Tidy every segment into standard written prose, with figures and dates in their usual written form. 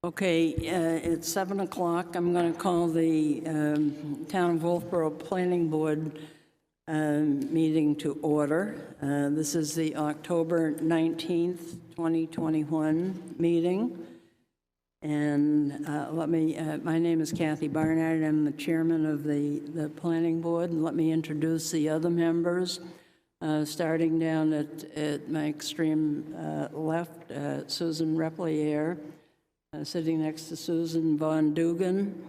Okay, it's 7 o'clock. I'm going to call the Town of Wolfeboro Planning Board meeting to order. This is the October 19th, 2021 meeting. And my name is Kathy Barnard. I'm the chairman of the Planning Board. And let me introduce the other members. Starting down at my extreme left, Susan Replier. Sitting next to Susan Von Dugan,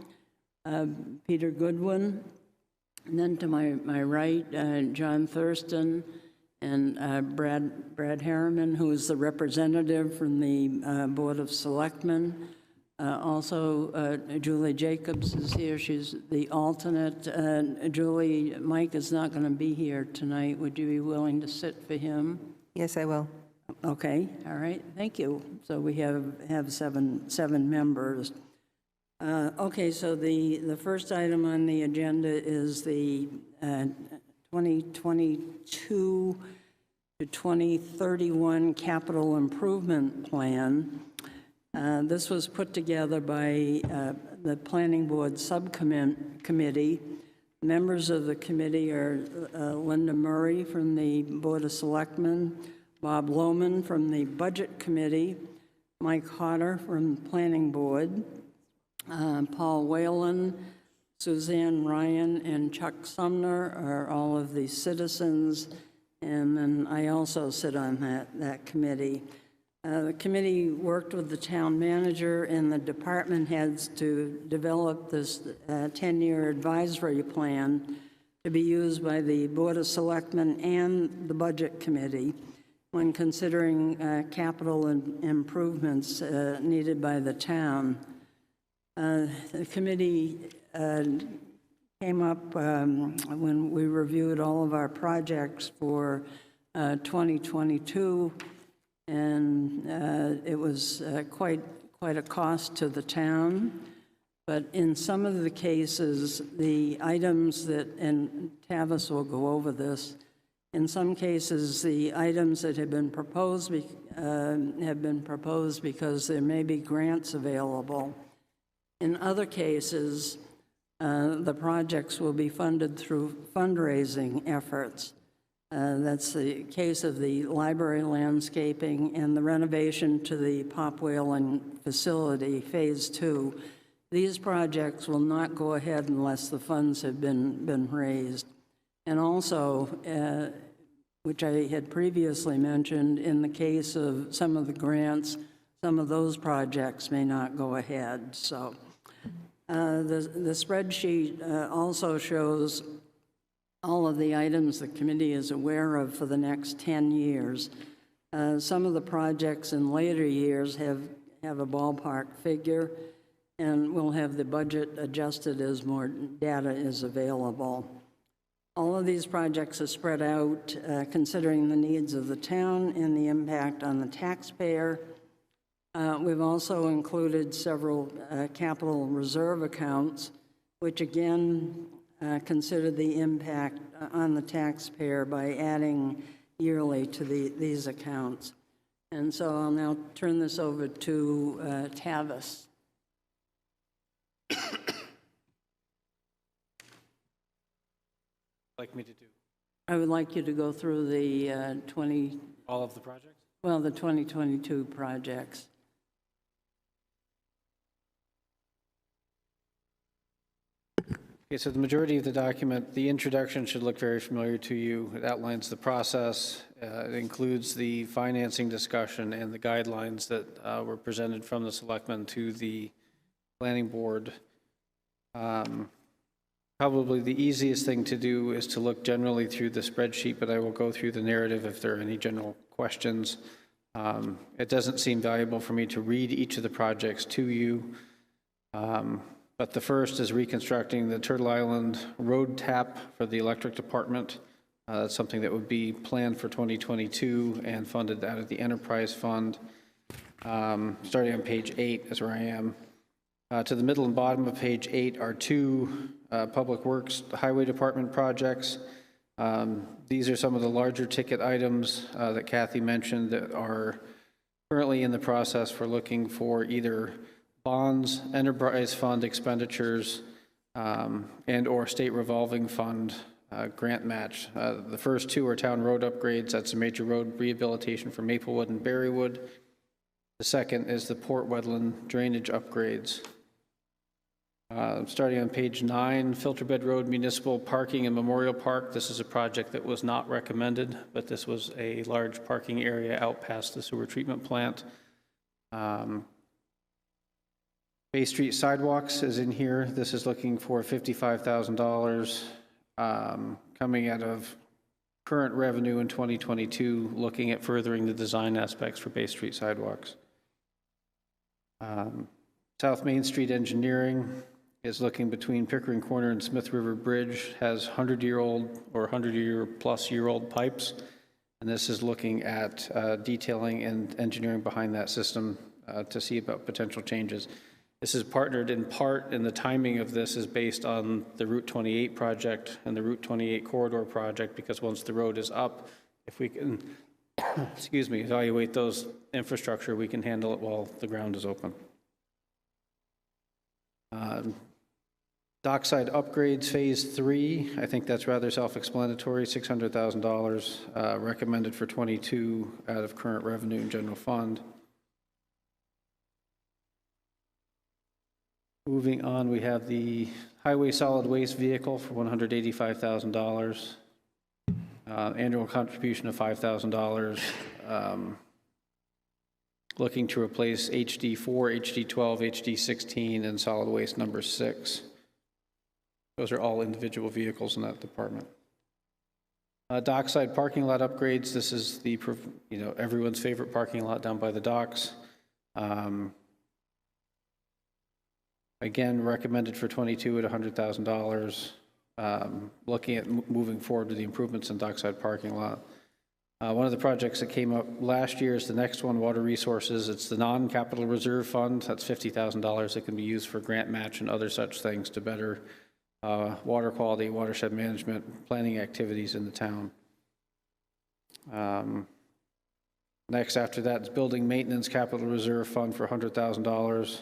Peter Goodwin, and then to my right, John Thurston and Brad Harriman, who is the representative from the Board of Selectmen. Also, Julie Jacobs is here. She's the alternate. Julie, Mike is not going to be here tonight. Would you be willing to sit for him? Yes, I will. Okay, all right, thank you. So we have seven members. Okay, so the first item on the agenda is the 2022 to 2031 Capital Improvement Plan. This was put together by the Planning Board Subcommittee. Members of the committee are Linda Murray from the Board of Selectmen, Bob Lohman from the Budget Committee, Mike Hodder from the Planning Board, Paul Whalen, Suzanne Ryan, and Chuck Sumner are all of the citizens, and then I also sit on that committee. The committee worked with the town manager and the department heads to develop this 10-year advisory plan to be used by the Board of Selectmen and the Budget Committee when considering capital improvements needed by the town. The committee came up when we reviewed all of our projects for 2022, and it was quite a cost to the town. But in some of the cases, the items that, and Tavis will go over this, in some cases, the items that have been proposed because there may be grants available. In other cases, the projects will be funded through fundraising efforts. That's the case of the library landscaping and the renovation to the Pop Whalen facility, Phase 2. These projects will not go ahead unless the funds have been raised. And also, which I had previously mentioned, in the case of some of the grants, some of those projects may not go ahead. So the spreadsheet also shows all of the items the committee is aware of for the next 10 years. Some of the projects in later years have a ballpark figure, and we'll have the budget adjusted as more data is available. All of these projects are spread out considering the needs of the town and the impact on the taxpayer. We've also included several capital reserve accounts, which again consider the impact on the taxpayer by adding yearly to these accounts. And so I'll now turn this over to Tavis. Like me to do? I would like you to go through the All of the projects? Well, the 2022 projects. Okay, so the majority of the document, the introduction should look very familiar to you. It outlines the process. It includes the financing discussion and the guidelines that were presented from the selectmen to the planning board. Probably the easiest thing to do is to look generally through the spreadsheet, but I will go through the narrative if there are any general questions. It doesn't seem valuable for me to read each of the projects to you, but the first is reconstructing the Turtle Island road tap for the electric department. That's something that would be planned for 2022 and funded out of the enterprise fund. Starting on page 8 is where I am. To the middle and bottom of page 8 are two Public Works Highway Department projects. These are some of the larger ticket items that Kathy mentioned that are currently in the process for looking for either bonds, enterprise fund expenditures, and/or state revolving fund grant match. The first two are town road upgrades. That's a major road rehabilitation for Maplewood and Berrywood. The second is the port wetland drainage upgrades. Starting on page 9, Filter Bed Road Municipal Parking and Memorial Park. This is a project that was not recommended, but this was a large parking area out past the sewer treatment plant. Bay Street sidewalks is in here. This is looking for $55,000 coming out of current revenue in 2022, looking at furthering the design aspects for Bay Street sidewalks. South Main Street engineering is looking between Pickering Corner and Smith River Bridge, has 100-year-old or 100-year-plus-year-old pipes, and this is looking at detailing and engineering behind that system to see about potential changes. This is partnered in part, and the timing of this is based on the Route 28 project and the Route 28 corridor project, because once the road is up, if we can, excuse me, evaluate those infrastructure, we can handle it while the ground is open. Dockside upgrades, phase 3, I think that's rather self-explanatory, $600,000 recommended for 22 out of current revenue and general fund. Moving on, we have the highway solid waste vehicle for $185,000. Annual contribution of $5,000. Looking to replace HD4, HD12, HD16, and solid waste number 6. Those are all individual vehicles in that department. Dockside parking lot upgrades. This is the, everyone's favorite parking lot down by the docks. Again, recommended for 22 at $100,000. Looking at moving forward to the improvements in dockside parking lot. One of the projects that came up last year is the next one, water resources. It's the non-capital reserve fund. That's $50,000 that can be used for grant match and other such things to better water quality, watershed management, planning activities in the town. Next after that is building maintenance capital reserve fund for $100,000.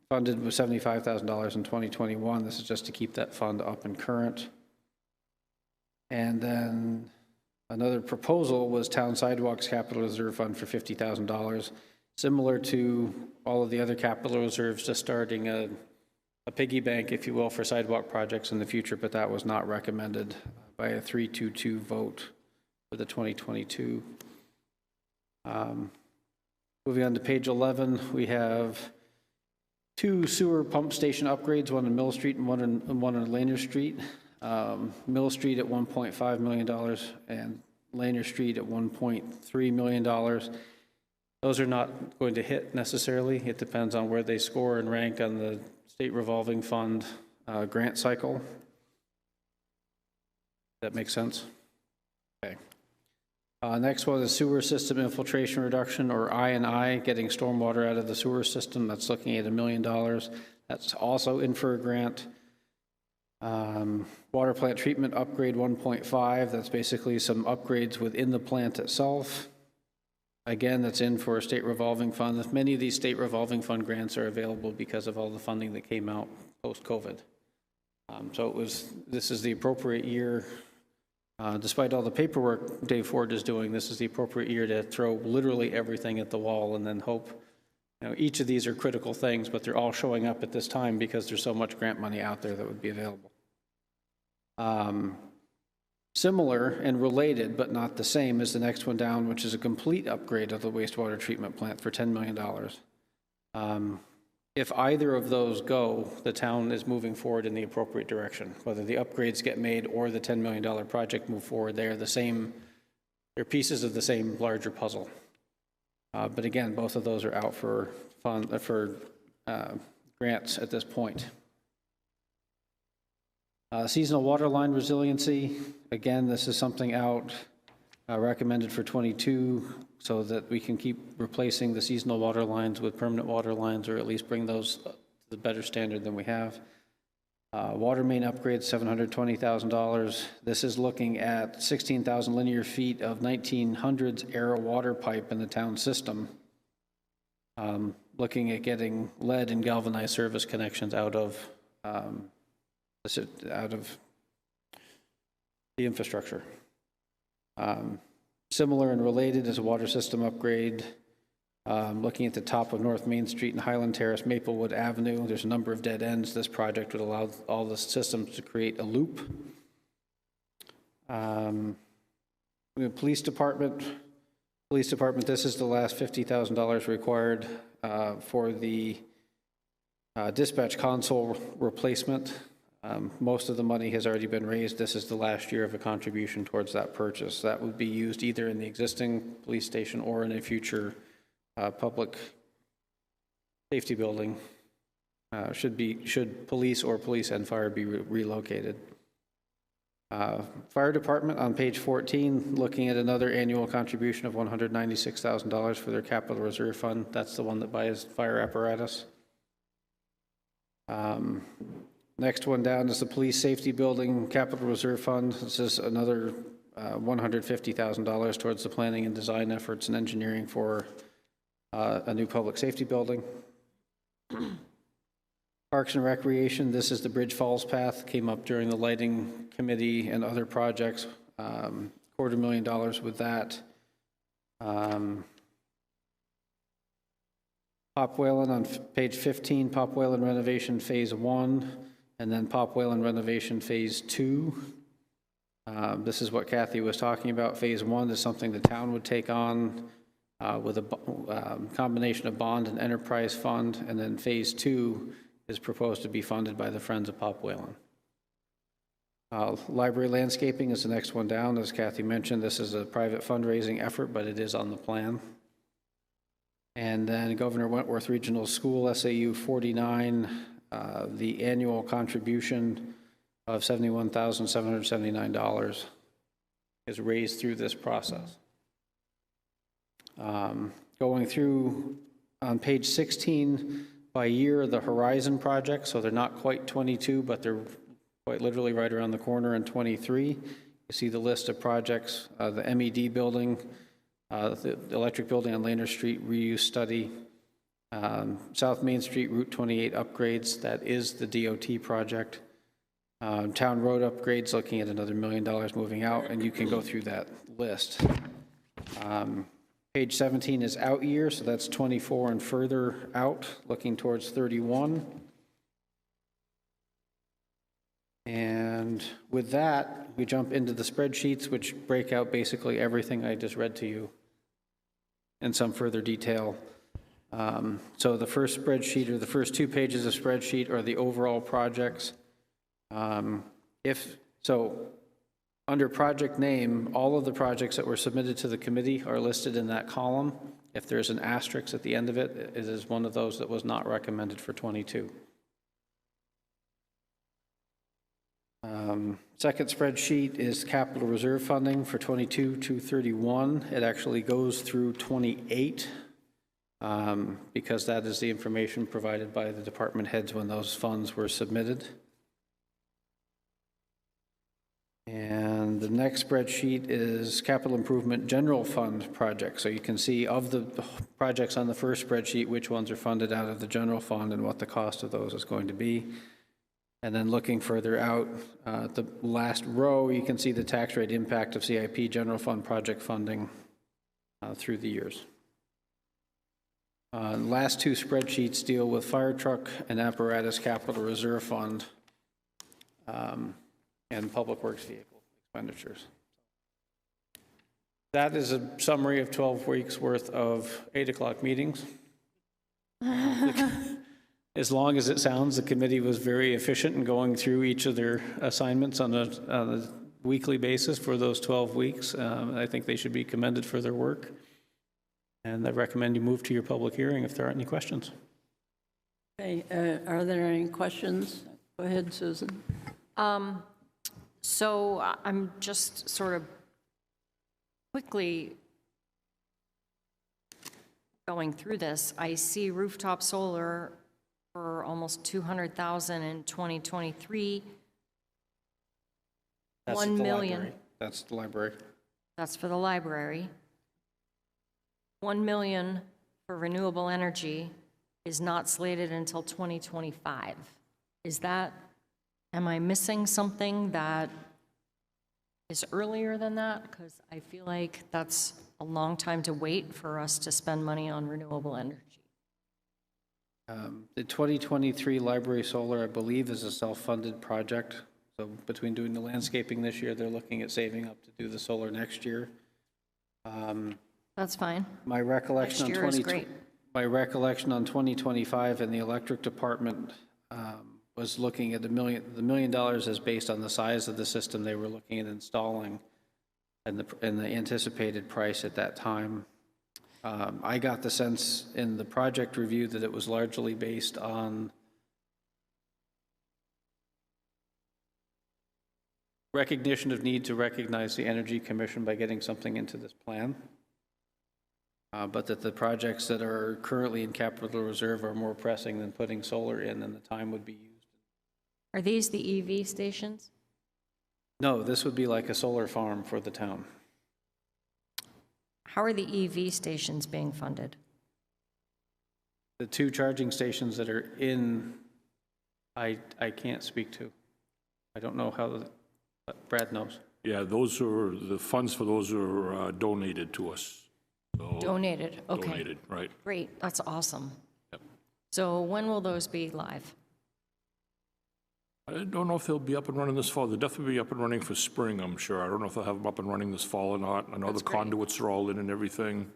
Funded with $75,000 in 2021. This is just to keep that fund up and current. And then another proposal was town sidewalks capital reserve fund for $50,000. Similar to all of the other capital reserves, just starting a piggy bank, if you will, for sidewalk projects in the future, but that was not recommended by a 3-2-2 vote for the 2022. Moving on to page 11, we have 2 sewer pump station upgrades, one in Mill Street and one on Lanier Street. Mill Street at $1.5 million and Lanier Street at $1.3 million. Those are not going to hit necessarily. It depends on where they score and rank on the state revolving fund grant cycle. That makes sense? Okay. Next one is sewer system infiltration reduction, or I&I, getting stormwater out of the sewer system. That's looking at $1 million. That's also in for a grant. Water plant treatment upgrade 1.5. That's basically some upgrades within the plant itself. Again, that's in for a state revolving fund. Many of these state revolving fund grants are available because of all the funding that came out post-COVID. This is the appropriate year. Despite all the paperwork Dave Ford is doing, this is the appropriate year to throw literally everything at the wall and then hope. Each of these are critical things, but they're all showing up at this time because there's so much grant money out there that would be available. Similar and related, but not the same, is the next one down, which is a complete upgrade of the wastewater treatment plant for $10 million. If either of those go, the town is moving forward in the appropriate direction. Whether the upgrades get made or the $10 million project move forward, they're the same, they're pieces of the same larger puzzle. But again, both of those are out for grants at this point. Seasonal water line resiliency, again, this is something out recommended for 22 so that we can keep replacing the seasonal water lines with permanent water lines, or at least bring those to the better standard than we have. Water main upgrade, $720,000. This is looking at 16,000 linear feet of 1900s era water pipe in the town system. looking at getting lead and galvanized service connections out of the infrastructure. Similar and related is a water system upgrade. Looking at the top of North Main Street and Highland Terrace, Maplewood Avenue, there's a number of dead ends. This project would allow all the systems to create a loop. The police department, this is the last $50,000 required for the dispatch console replacement. Most of the money has already been raised. This is the last year of a contribution towards that purchase. That would be used either in the existing police station or in a future public safety building, should police or police and fire be relocated. Fire department on page 14, looking at another annual contribution of $196,000 for their capital reserve fund. That's the one that buys fire apparatus. Next one down is the police safety building capital reserve fund. This is another $150,000 towards the planning and design efforts and engineering for a new public safety building. Parks and Recreation, this is the Bridge Falls path, came up during the lighting committee and other projects, $250,000 with that. Pop Whalen on page 15, Pop Whalen renovation phase 1, and then Pop Whalen renovation phase 2. This is what Kathy was talking about. Phase 1 is something the town would take on with a combination of bond and enterprise fund, and then phase 2 is proposed to be funded by the Friends of Pop Whalen. Library landscaping is the next one down. As Kathy mentioned, this is a private fundraising effort, but it is on the plan. And then Governor Wentworth Regional School, SAU 49, the annual contribution of $71,779 is raised through this process. Going through on page 16, by year, the Horizon project, so they're not quite 22, but they're quite literally right around the corner in 23. You see the list of projects, the MED building, the electric building on Lander Street reuse study, South Main Street Route 28 upgrades, that is the DOT project. Town road upgrades, looking at another $1 million moving out, and you can go through that list. Page 17 is out year, so that's 24 and further out, looking towards 31. And with that, we jump into the spreadsheets, which break out basically everything I just read to you in some further detail. So the first spreadsheet, or the first 2 pages of spreadsheet, are the overall projects. Under project name, all of the projects that were submitted to the committee are listed in that column. If there's an asterisk at the end of it, it is one of those that was not recommended for 22. Second spreadsheet is capital reserve funding for 22 to 31. It actually goes through 28 because that is the information provided by the department heads when those funds were submitted. And the next spreadsheet is capital improvement general fund projects. So you can see of the projects on the first spreadsheet, which ones are funded out of the general fund and what the cost of those is going to be. And then looking further out, the last row, you can see the tax rate impact of CIP general fund project funding through the years. Last 2 spreadsheets deal with fire truck and apparatus capital reserve fund and public works vehicle expenditures. That is a summary of 12 weeks worth of 8 o'clock meetings. As long as it sounds, the committee was very efficient in going through each of their assignments on a weekly basis for those 12 weeks. I think they should be commended for their work. And I recommend you move to your public hearing if there aren't any questions. Okay, are there any questions? Go ahead, Susan. So I'm just sort of quickly going through this. I see rooftop solar for almost $200,000 in 2023. That's 1 million. Library. That's the library. That's for the library. 1 million for renewable energy is not slated until 2025. Is that, am I missing something that is earlier than that? Because I feel like that's a long time to wait for us to spend money on renewable energy. The 2023 library solar, I believe, is a self-funded project. So between doing the landscaping this year, they're looking at saving up to do the solar next year. That's fine. My recollection Next on year is great. my recollection on 2025 in the electric department was looking at the $1 million is based on the size of the system they were looking at installing and the anticipated price at that time. I got the sense in the project review that it was largely based on recognition of need to recognize the Energy Commission by getting something into this plan, but that the projects that are currently in capital reserve are more pressing than putting solar in, and the time would be used. Are these the EV stations? No, this would be like a solar farm for the town. How are the EV stations being funded? The two charging stations that are in, I can't speak to. I don't know how, Brad knows. Yeah, those are, the funds for those are donated to us. So, Donated, okay. Donated, right. Great, that's awesome. Yep. So when will those be live? I don't know if they'll be up and running this fall. They'll definitely be up and running for spring, I'm sure. I don't know if they'll have them up and running this fall or not. I know That's the great. conduits are all in and everything.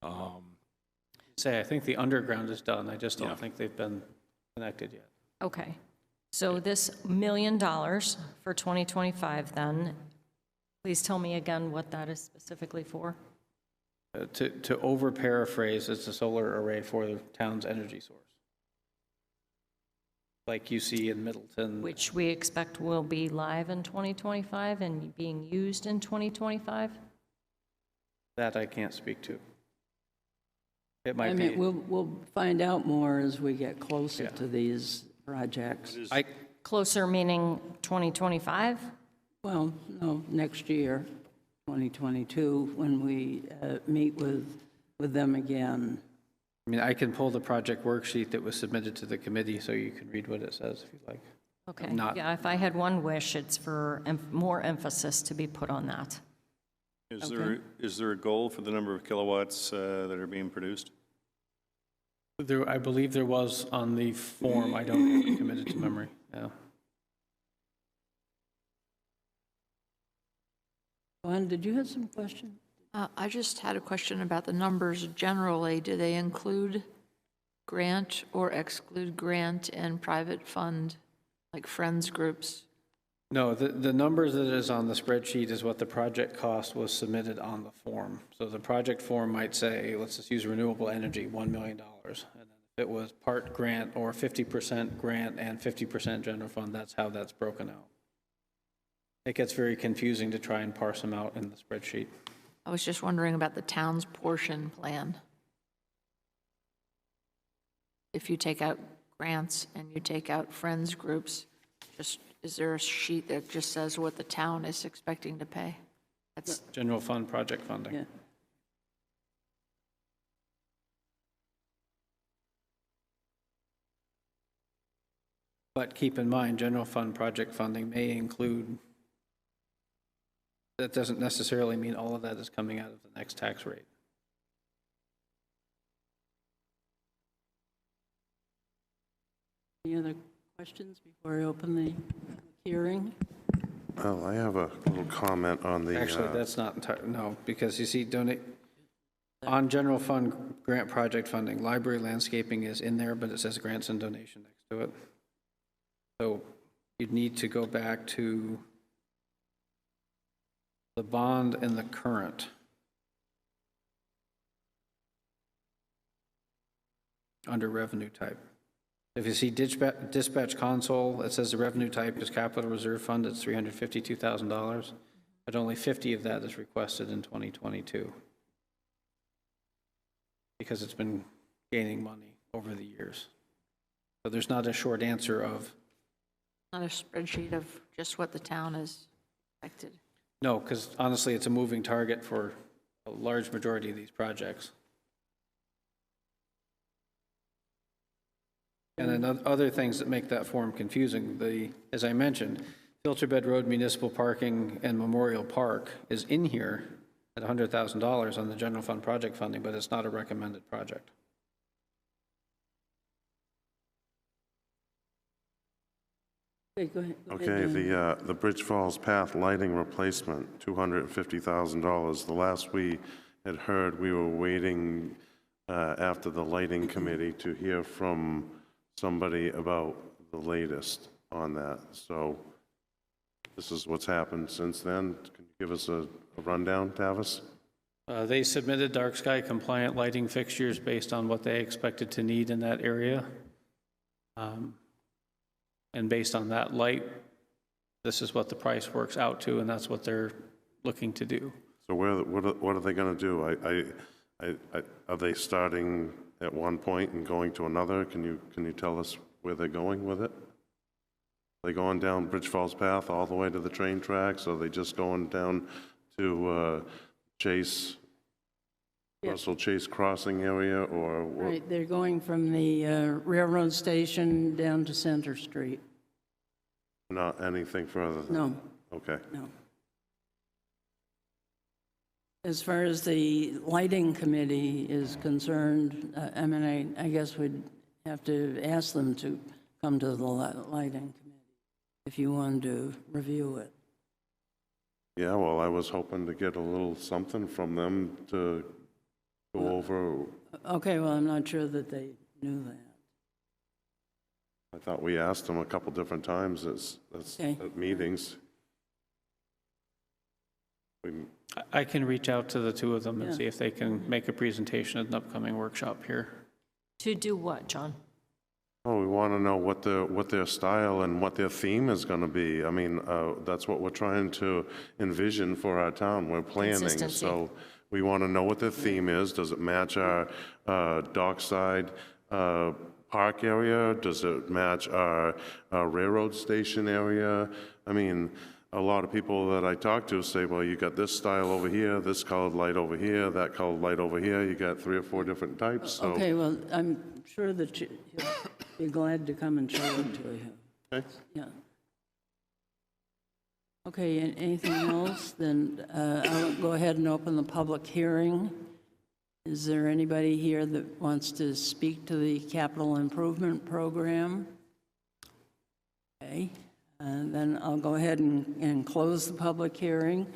I think the underground is done. I just don't Yeah. think they've been connected yet. Okay. So this $1 million for 2025 then, please tell me again what that is specifically for? To over paraphrase, it's a solar array for the town's energy source. Like you see in Middleton. Which we expect will be live in 2025 and being used in 2025? That I can't speak to. It I might mean, be. we'll find out more as we get closer to these projects. Closer meaning 2025? Well, no, next year, 2022, when we meet with them again. I mean, I can pull the project worksheet that was submitted to the committee so you can read what it says if you'd like. Okay. Not- Yeah, if I had one wish, it's for more emphasis to be put on that. Is there a goal for the number of kilowatts that are being produced? I believe there was on the form. I don't have it committed to memory. Yeah. Glenn, did you have some questions? I just had a question about the numbers generally. Do they include grant or exclude grant and private fund, like friends groups? No, the numbers that is on the spreadsheet is what the project cost was submitted on the form. So the project form might say, let's just use renewable energy, $1 million. And then if it was part grant or 50% grant and 50% general fund, that's how that's broken out. It gets very confusing to try and parse them out in the spreadsheet. I was just wondering about the town's portion plan. If you take out grants and you take out friends groups, is there a sheet that just says what the town is expecting to pay? That's General fund project funding. Yeah. But keep in mind, general fund project funding may include, that doesn't necessarily mean all of that is coming out of the next tax rate. Any other questions before I open the hearing? Well, I have a little comment on the. Actually, that's not entirely, no, because you see, on general fund grant project funding, library landscaping is in there, but it says grants and donation next to it. So you'd need to go back to the bond and the current. Under revenue type. If you see dispatch console, it says the revenue type is capital reserve fund, it's $352,000, but only 50 of that is requested in 2022 because it's been gaining money over the years. So there's not a short answer of, not a spreadsheet of just what the town is expected. no, because honestly, it's a moving target for a large majority of these projects. And then other things that make that form confusing, as I mentioned, Filter Bed Road Municipal Parking and Memorial Park is in here at $100,000 on the general fund project funding, but it's not a recommended project. Okay, go ahead. Okay, the Bridge Falls Path lighting replacement, $250,000. The last we had heard, we were waiting after the lighting committee to hear from somebody about the latest on that. So this is what's happened since then. Can you give us a rundown, Tavis? They submitted dark sky compliant lighting fixtures based on what they expected to need in that area. And based on that light, this is what the price works out to, and that's what they're looking to do. So what are they going to do? Are they starting at one point and going to another? Can you tell us where they're going with it? Are they going down Bridge Falls Path all the way to the train tracks? Or are they just going down to Chase, Russell Chase Crossing area, or what? Right, they're going from the railroad station down to Center Street. Not anything further than? No, Okay. no. As far as the lighting committee is concerned, I mean, I guess we'd have to ask them to come to the lighting committee if you wanted to review it. Yeah, well, I was hoping to get a little something from them to go over. Okay, well, I'm not sure that they knew that. I thought we asked them a couple different times Okay. at meetings. I can reach out to the two of them and Yeah. see if they can make a presentation at an upcoming workshop here. To do what, John? Oh, we want to know what their style and what their theme is going to be. I mean, that's what we're trying to envision for our town. We're planning, Consistency. so we want to know what their theme is. Does it match our dockside park area? Does it match our railroad station area? I mean, a lot of people that I talk to say, well, you got this style over here, this colored light over here, that colored light over here. You got 3 or 4 different types. So. Okay, well, I'm sure that he'll be glad to come and show it to you. Okay. Yeah. Okay, anything else? Then I'll go ahead and open the public hearing. Is there anybody here that wants to speak to the capital improvement program? Okay, then I'll go ahead and close the public hearing.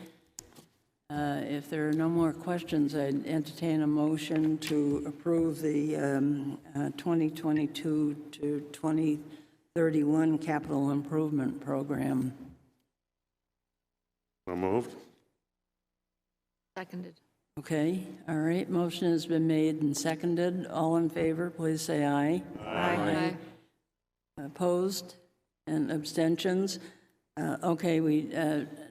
If there are no more questions, I'd entertain a motion to approve the 2022 to 2031 capital improvement program. So moved. Seconded. Okay, all right, motion has been made and seconded. All in favor, please say aye. Aye. Opposed and abstentions? Okay, we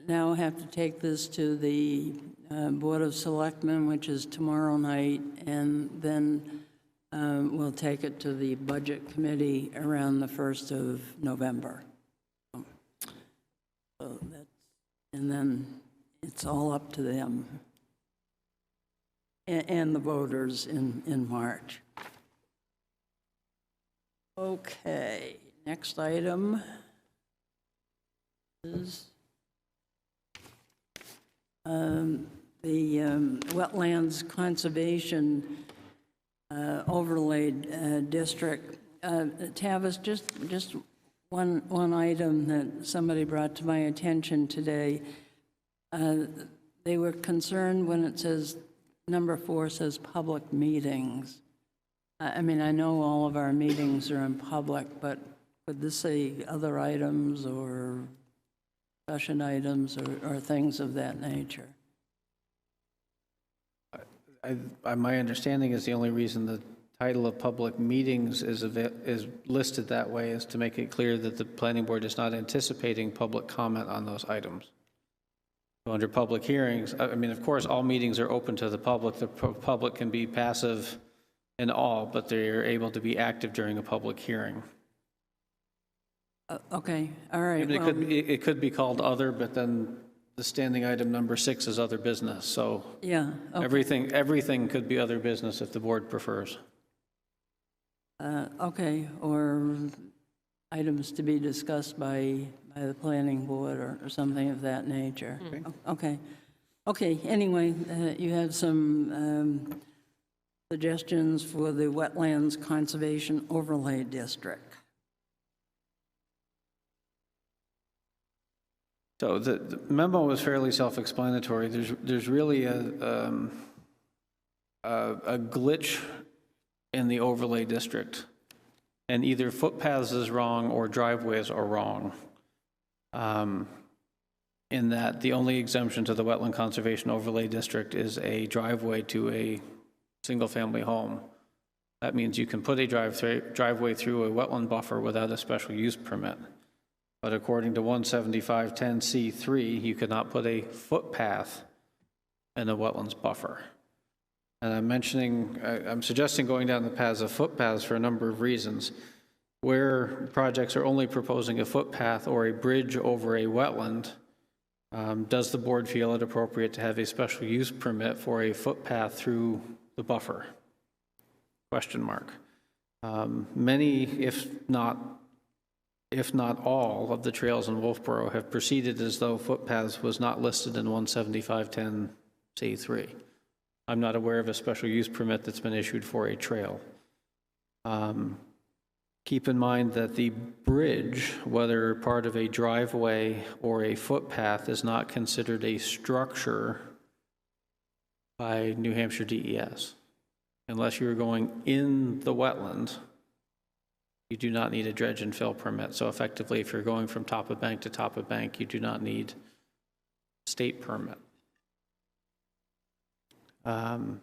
now have to take this to the Board of Selectmen, which is tomorrow night, and then we'll take it to the Budget Committee around the 1st of November. So that's, and then it's all up to them and the voters in March. Okay, next item is the Wetlands Conservation Overlay District. Tavis, just one item that somebody brought to my attention today. They were concerned when it says, number 4 says public meetings. I mean, I know all of our meetings are in public, but would this say other items or discussion items or things of that nature? My understanding is the only reason the title of public meetings is listed that way is to make it clear that the planning board is not anticipating public comment on those items. So under public hearings, I mean, of course, all meetings are open to the public. The public can be passive in all, but they're able to be active during a public hearing. Okay, all right. And it could be called other, but then the standing item number 6 is other business. So Yeah, okay. everything could be other business if the board prefers. Okay, or items to be discussed by the planning board or something of that nature. Okay. Okay, anyway, you have some suggestions for the Wetlands Conservation Overlay District. So the memo was fairly self-explanatory. There's really a glitch in the overlay district, and either footpaths is wrong or driveways are wrong. In that the only exemption to the Wetland Conservation Overlay District is a driveway to a single-family home. That means you can put a driveway through a wetland buffer without a special use permit. But according to 17510C3, you cannot put a footpath in a wetlands buffer. And I'm suggesting going down the paths of footpaths for a number of reasons. Where projects are only proposing a footpath or a bridge over a wetland, does the board feel it appropriate to have a special use permit for a footpath through the buffer? Question mark. Many, if not all, of the trails in Wolfeboro have proceeded as though footpaths was not listed in 17510C3. I'm not aware of a special use permit that's been issued for a trail. Keep in mind that the bridge, whether part of a driveway or a footpath, is not considered a structure by New Hampshire DES. Unless you're going in the wetland, you do not need a dredge and fill permit. So effectively, if you're going from top of bank to top of bank, you do not need state permit.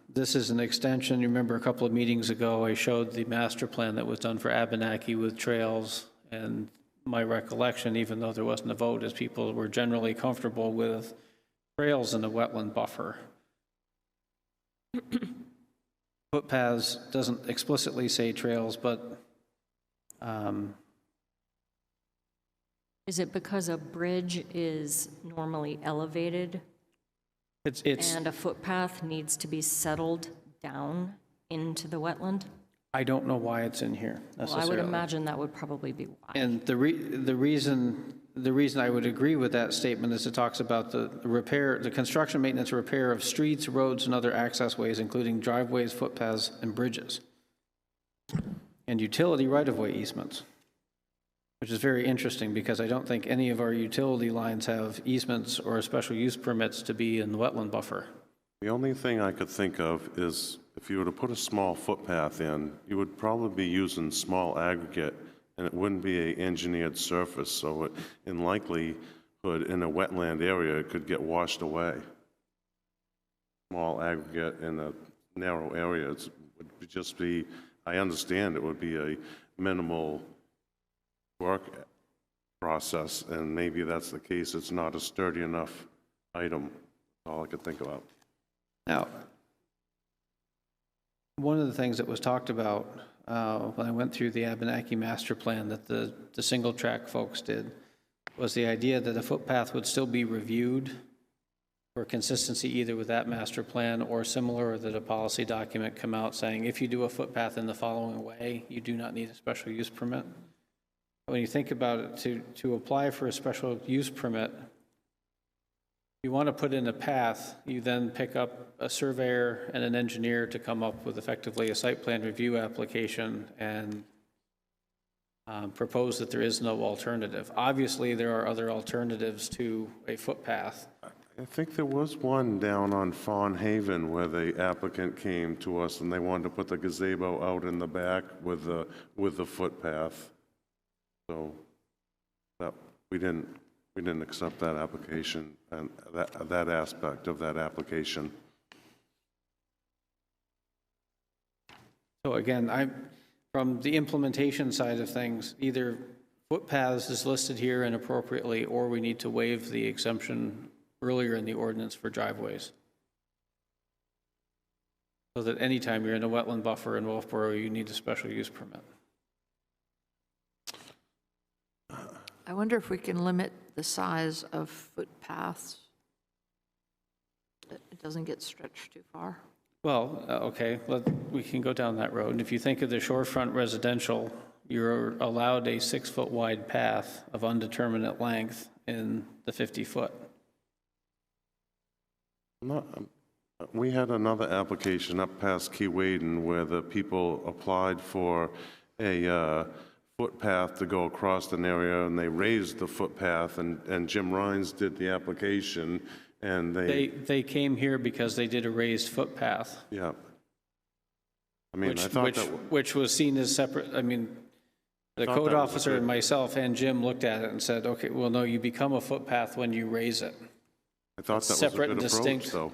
This is an extension. You remember a couple of meetings ago, I showed the master plan that was done for Abenaki with trails, and my recollection, even though there wasn't a vote, is people were generally comfortable with trails in a wetland buffer. Footpaths doesn't explicitly say trails, but Is it because a bridge is normally elevated it's and a footpath needs to be settled down into the wetland? I don't know why it's in here Well, I necessarily. would imagine that would probably be why. And the reason I would agree with that statement is it talks about the construction, maintenance, repair of streets, roads, and other access ways, including driveways, footpaths, and bridges, and utility right-of-way easements, which is very interesting because I don't think any of our utility lines have easements or special use permits to be in the wetland buffer. The only thing I could think of is if you were to put a small footpath in, you would probably be using small aggregate, and it wouldn't be an engineered surface, so in likelihood, in a wetland area, it could get washed away. Small aggregate in a narrow area, it would just be, I understand it would be a minimal work process, and maybe that's the case. It's not a sturdy enough item. That's all I could think about. Now, one of the things that was talked about when I went through the Abenaki master plan that the single track folks did was the idea that a footpath would still be reviewed for consistency either with that master plan or similar, or that a policy document come out saying if you do a footpath in the following way, you do not need a special use permit. When you think about it, to apply for a special use permit, you want to put in a path, you then pick up a surveyor and an engineer to come up with effectively a site plan review application and propose that there is no alternative. Obviously, there are other alternatives to a footpath. I think there was one down on Fawn Haven where the applicant came to us and they wanted to put the gazebo out in the back with the footpath. So that we didn't accept that application and that aspect of that application. So again, from the implementation side of things, either footpaths is listed here inappropriately, or we need to waive the exemption earlier in the ordinance for driveways. So that anytime you're in a wetland buffer in Wolfeboro, you need a special use permit. I wonder if we can limit the size of footpaths, that it doesn't get stretched too far. Well, okay, we can go down that road. If you think of the shorefront residential, you're allowed a 6-foot wide path of undeterminate length in the 50-foot. We had another application up past Key Waden where the people applied for a footpath to go across an area, and they raised the footpath, and Jim Rhines did the application, and They came here because they did a raised footpath, yeah. I mean, I thought which was seen as separate. I mean, the thought code that was a officer good- and myself and Jim looked at it and said, okay, well, no, you become a footpath when you raise it. I thought that was a separate good and approach, distinct. though.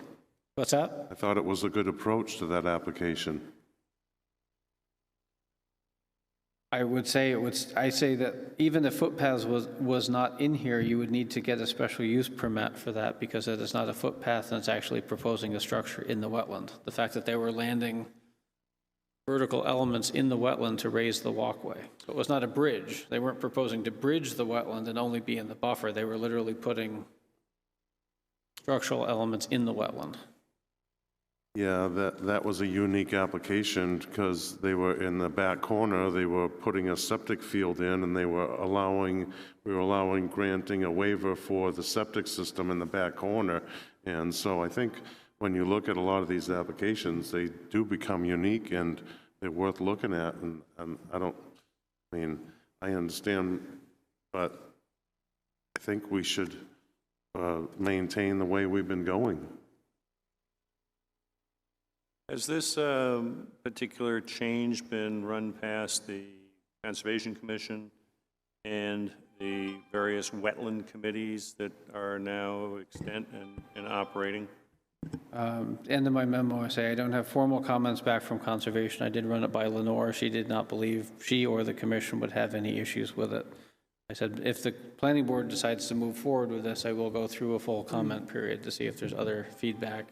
What's that? I thought it was a good approach to that application. I would say I say that even if footpaths was not in here, you would need to get a special use permit for that because it is not a footpath and it's actually proposing a structure in the wetland. The fact that they were landing vertical elements in the wetland to raise the walkway. So it was not a bridge. They weren't proposing to bridge the wetland and only be in the buffer. They were literally putting structural elements in the wetland. Yeah, that was a unique application because they were in the back corner, they were putting a septic field in, and we were granting a waiver for the septic system in the back corner. And so I think when you look at a lot of these applications, they do become unique and they're worth looking at. And I understand, but I think we should maintain the way we've been going. Has this particular change been run past the Conservation Commission and the various wetland committees that are now extant and operating? End of my memo, I say I don't have formal comments back from Conservation. I did run it by Lenore. She did not believe she or the commission would have any issues with it. I said, if the planning board decides to move forward with this, I will go through a full comment period to see if there's other feedback.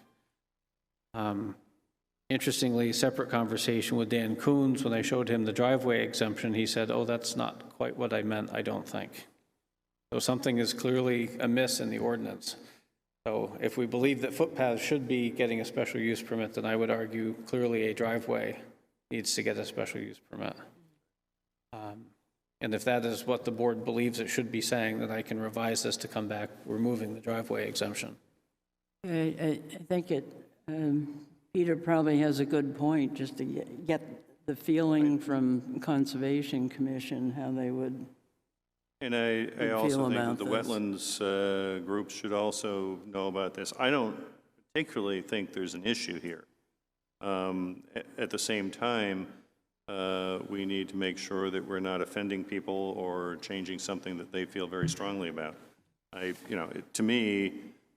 Interestingly, separate conversation with Dan Coons, when I showed him the driveway exemption, he said, oh, that's not quite what I meant, I don't think. So something is clearly amiss in the ordinance. So if we believe that footpaths should be getting a special use permit, then I would argue clearly a driveway needs to get a special use permit. And if that is what the board believes it should be saying, then I can revise this to come back removing the driveway exemption. I think Peter probably has a good point, just to get the feeling from Conservation Commission, how they would. And I feel also think that about the this. wetlands groups should also know about this. I don't particularly think there's an issue here. At the same time, we need to make sure that we're not offending people or changing something that they feel very strongly about. To me,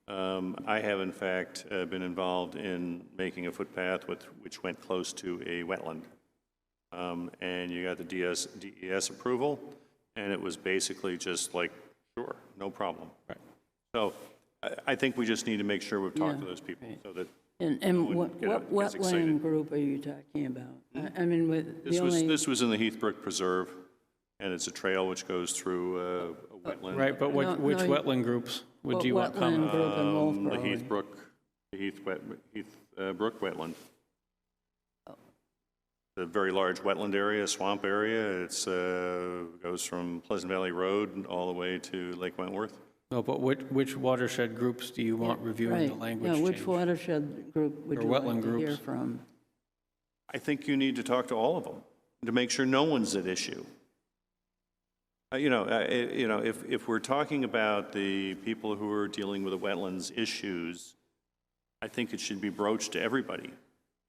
I have in fact been involved in making a footpath which went close to a wetland. And you got the DES approval, and it was basically just like, sure, no problem. Right. So I think we just need to make sure we've talked to those people so that And wouldn't what get excited. wetland group are you talking about? I mean, with the this only. was in the Heathbrook Preserve, and it's a trail which goes through a wetland. Right, but which No, wetland groups would you want Wetland comment? group in The Wolfeboro. Heathbrook wetland. A very large wetland area, swamp area. It's goes from Pleasant Valley Road all the way to Lake Wentworth. No, but which watershed groups do you want reviewing the Right, language yeah, which change? watershed group would Or you like wetland to hear groups. from? I think you need to talk to all of them to make sure no one's at issue. If we're talking about the people who are dealing with the wetlands issues, I think it should be broached to everybody.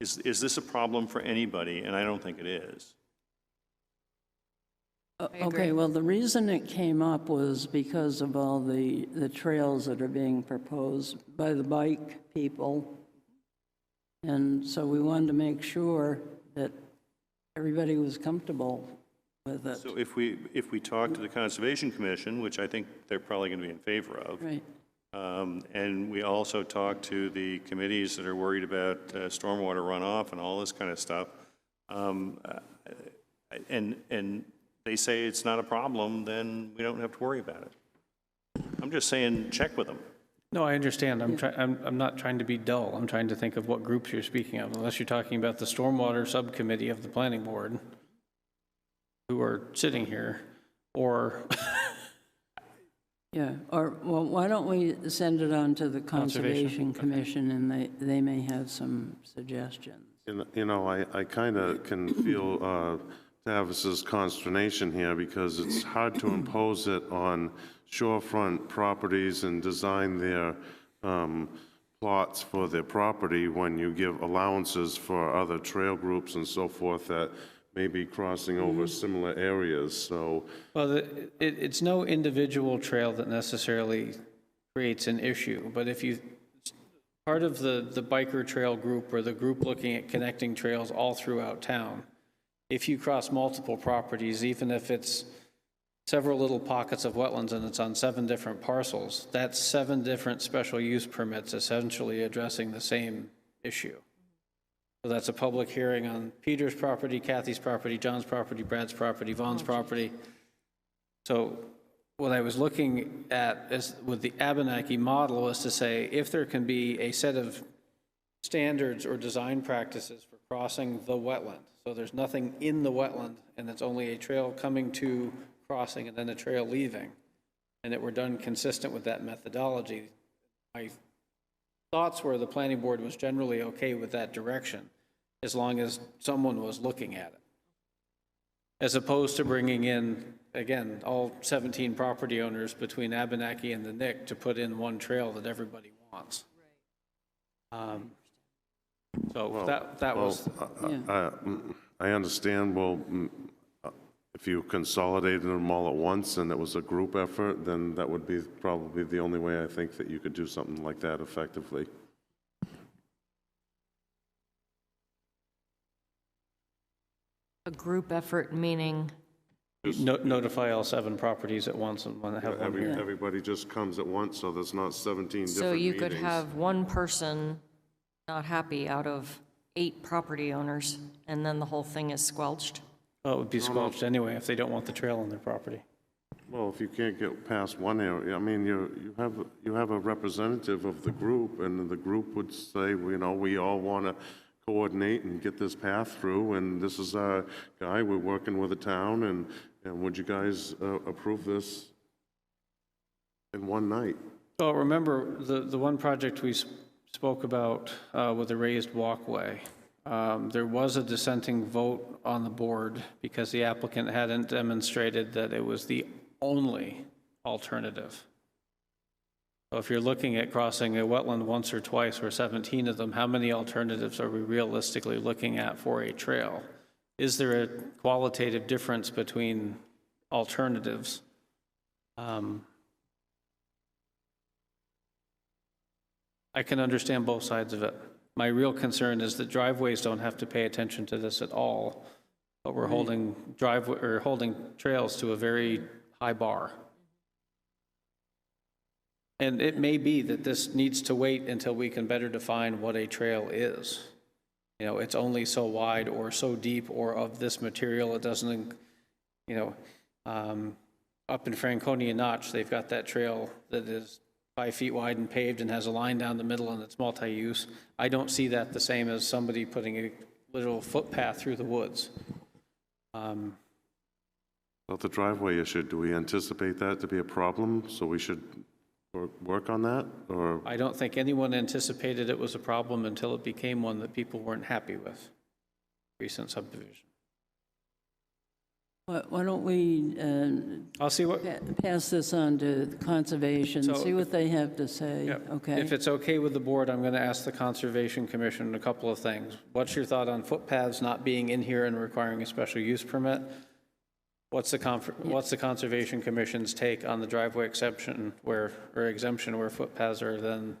Is this a problem for anybody? And I don't think it is. Okay, well, the reason it came up was because of all the trails that are being proposed by the bike people. And so we wanted to make sure that everybody was comfortable with it. So if we talk to the Conservation Commission, which I think they're probably going to be in favor of, Right, and we also talk to the committees that are worried about stormwater runoff and all this kind of stuff, and they say it's not a problem, then we don't have to worry about it. I'm just saying, check with them. No, I understand. I'm not trying to be dull. I'm trying to think of what groups you're speaking of, unless you're talking about the Stormwater Subcommittee of the Planning Board, who are sitting here, or Yeah, or, well, why don't we send it on to the Conservation Commission, and they may have some suggestions. You know, I kind of can feel Tavis's consternation here because it's hard to impose it on shorefront properties and design their plots for their property when you give allowances for other trail groups and so forth that may be crossing over similar areas, so. well, it's no individual trail that necessarily creates an issue, but if you, part of the biker trail group or the group looking at connecting trails all throughout town, if you cross multiple properties, even if it's several little pockets of wetlands and it's on 7 different parcels, that's 7 different special use permits essentially addressing the same issue. So that's a public hearing on Peter's property, Kathy's property, John's property, Brad's property, Vaughn's property. So what I was looking at is with the Abenaki model is to say if there can be a set of standards or design practices for crossing the wetland. So there's nothing in the wetland and it's only a trail coming to crossing and then a trail leaving, and that we're done consistent with that methodology. My thoughts were the planning board was generally okay with that direction as long as someone was looking at it, as opposed to bringing in, again, all 17 property owners between Abenaki and the Nick to put in one trail that everybody wants. So that was. I understand, well, if you consolidated them all at once and it was a group effort, then that would be probably the only way I think that you could do something like that effectively. A group effort meaning, Notify all 7 properties at once and want to have one here. Everybody just comes at once, so there's not 17 different so you could meetings. have one person not happy out of 8 property owners, and then the whole thing is squelched? Well, it would be squelched anyway if they don't want the trail on their property. Well, if you can't get past one area, I mean, you have a representative of the group, and the group would say, you know, we all want to coordinate and get this path through, and this is our guy, we're working with the town, and would you guys approve this in one night? Well, remember, the one project we spoke about with the raised walkway, there was a dissenting vote on the board because the applicant hadn't demonstrated that it was the only alternative. So if you're looking at crossing a wetland once or twice or 17 of them, how many alternatives are we realistically looking at for a trail? Is there a qualitative difference between alternatives? I can understand both sides of it. My real concern is that driveways don't have to pay attention to this at all, but we're holding trails to a very high bar. And it may be that this needs to wait until we can better define what a trail is. You know, it's only so wide or so deep or of this material. It doesn't, you know, up in Franconia Notch, they've got that trail that is 5 feet wide and paved and has a line down the middle and it's multi-use. I don't see that the same as somebody putting a literal footpath through the woods. About the driveway issue, do we anticipate that to be a problem, so we should work on that, or? I don't think anyone anticipated it was a problem until it became one that people weren't happy with. Recent subdivision. Why don't we I'll see what. pass this on to Conservation, So see what they have to say, Yeah. okay? If it's okay with the board, I'm going to ask the Conservation Commission a couple of things. What's your thought on footpaths not being in here and requiring a special use permit? What's the Conservation Commission's take on the driveway exception or exemption where footpaths are then,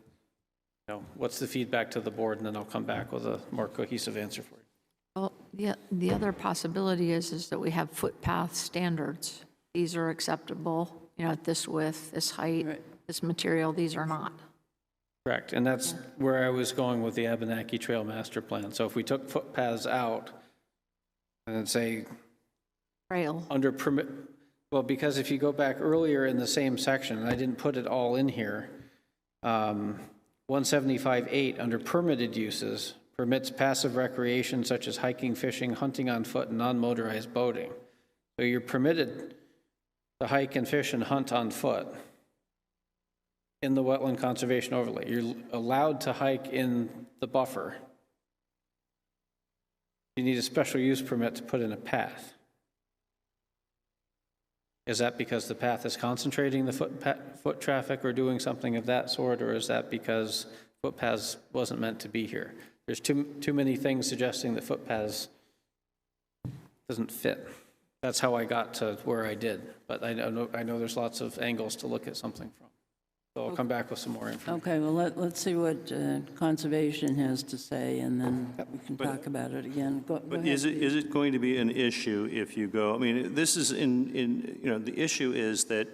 you know, what's the feedback to the board? And then I'll come back with a more cohesive answer for you. Well, the other possibility is that we have footpath standards. These are acceptable, you know, at this width, this height, Right. this material, these are not. Correct, and that's where I was going with the Abenaki Trail Master Plan. So if we took footpaths out and then say Trail. under permit, well, because if you go back earlier in the same section, and I didn't put it all in here, 175.8, under permitted uses, permits passive recreation such as hiking, fishing, hunting on foot, and non-motorized boating. So you're permitted to hike and fish and hunt on foot in the wetland conservation overlay. You're allowed to hike in the buffer. You need a special use permit to put in a path. Is that because the path is concentrating the foot traffic or doing something of that sort, or is that because footpaths wasn't meant to be here? There's too many things suggesting that footpaths doesn't fit. That's how I got to where I did, but I know there's lots of angles to look at something from. So I'll come back with some more information. Okay, well, let's see what Conservation has to say, and then we can talk about it again. Go But ahead, is Steve. it going to be an issue if you go, I mean, this is the issue is that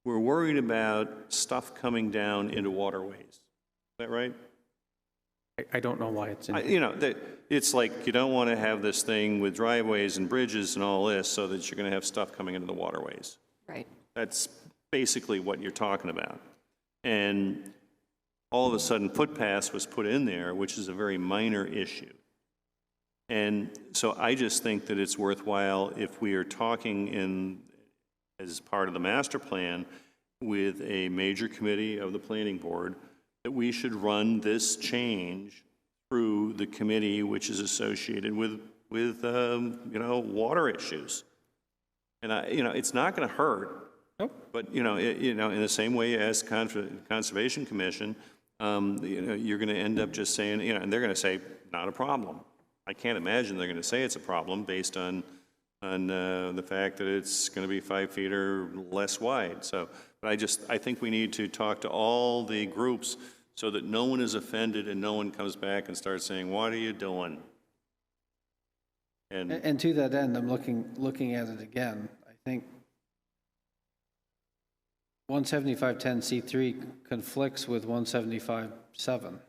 we're worried about stuff coming down into waterways. Is that right? I don't know why it's in. It's like you don't want to have this thing with driveways and bridges and all this so that you're going to have stuff coming into the waterways. Right. That's basically what you're talking about. And all of a sudden, footpaths was put in there, which is a very minor issue. And so I just think that it's worthwhile if we are talking as part of the master plan with a major committee of the planning board, that we should run this change through the committee which is associated with water issues. And it's not going to hurt. Nope. But in the same way as Conservation Commission, you're going to end up just saying, and they're going to say, not a problem. I can't imagine they're going to say it's a problem based on the fact that it's going to be 5 feet or less wide. So, but I think we need to talk to all the groups so that no one is offended and no one comes back and starts saying, "What are you doing?" And to that end, I'm looking at it again. I think 175.10(c)(3) conflicts with 175.7.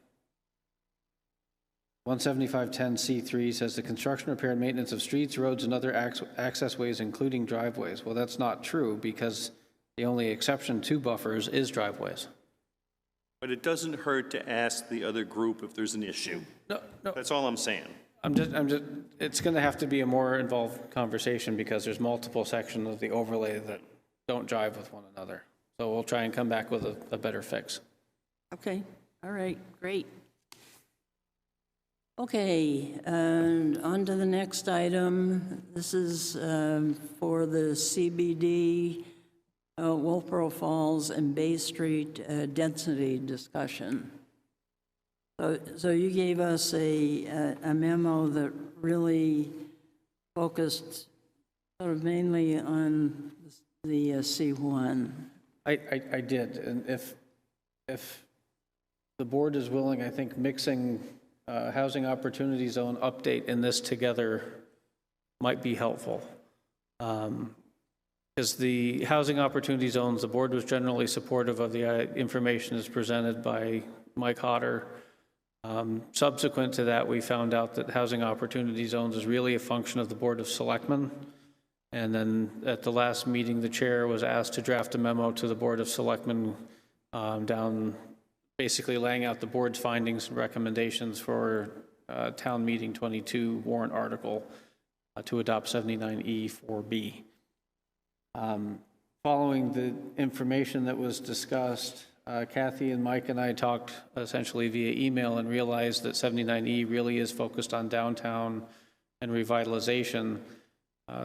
175.10(c)(3) says the construction, repair, and maintenance of streets, roads, and other access ways, including driveways. Well, that's not true because the only exception to buffers is driveways. But it doesn't hurt to ask the other group if there's an issue. No. That's all I'm saying. It's going to have to be a more involved conversation because there's multiple sections of the overlay that don't jive with one another. So we'll try and come back with a better fix. Okay, all right, great. Okay, and on to the next item. This is for the CBD, Wolfeboro Falls and Bay Street density discussion. So you gave us a memo that really focused sort of mainly on the C1. I did, and if the board is willing, I think mixing housing opportunity zone update and this together might be helpful. Because the housing opportunity zones, the board was generally supportive of the information as presented by Mike Hodder. Subsequent to that, we found out that housing opportunity zones is really a function of the Board of Selectmen. And then at the last meeting, the chair was asked to draft a memo to the Board of Selectmen down, basically laying out the board's findings and recommendations for town meeting 22 warrant article to adopt 79E 4B. Following the information that was discussed, Kathy and Mike and I talked essentially via email and realized that 79E really is focused on downtown and revitalization.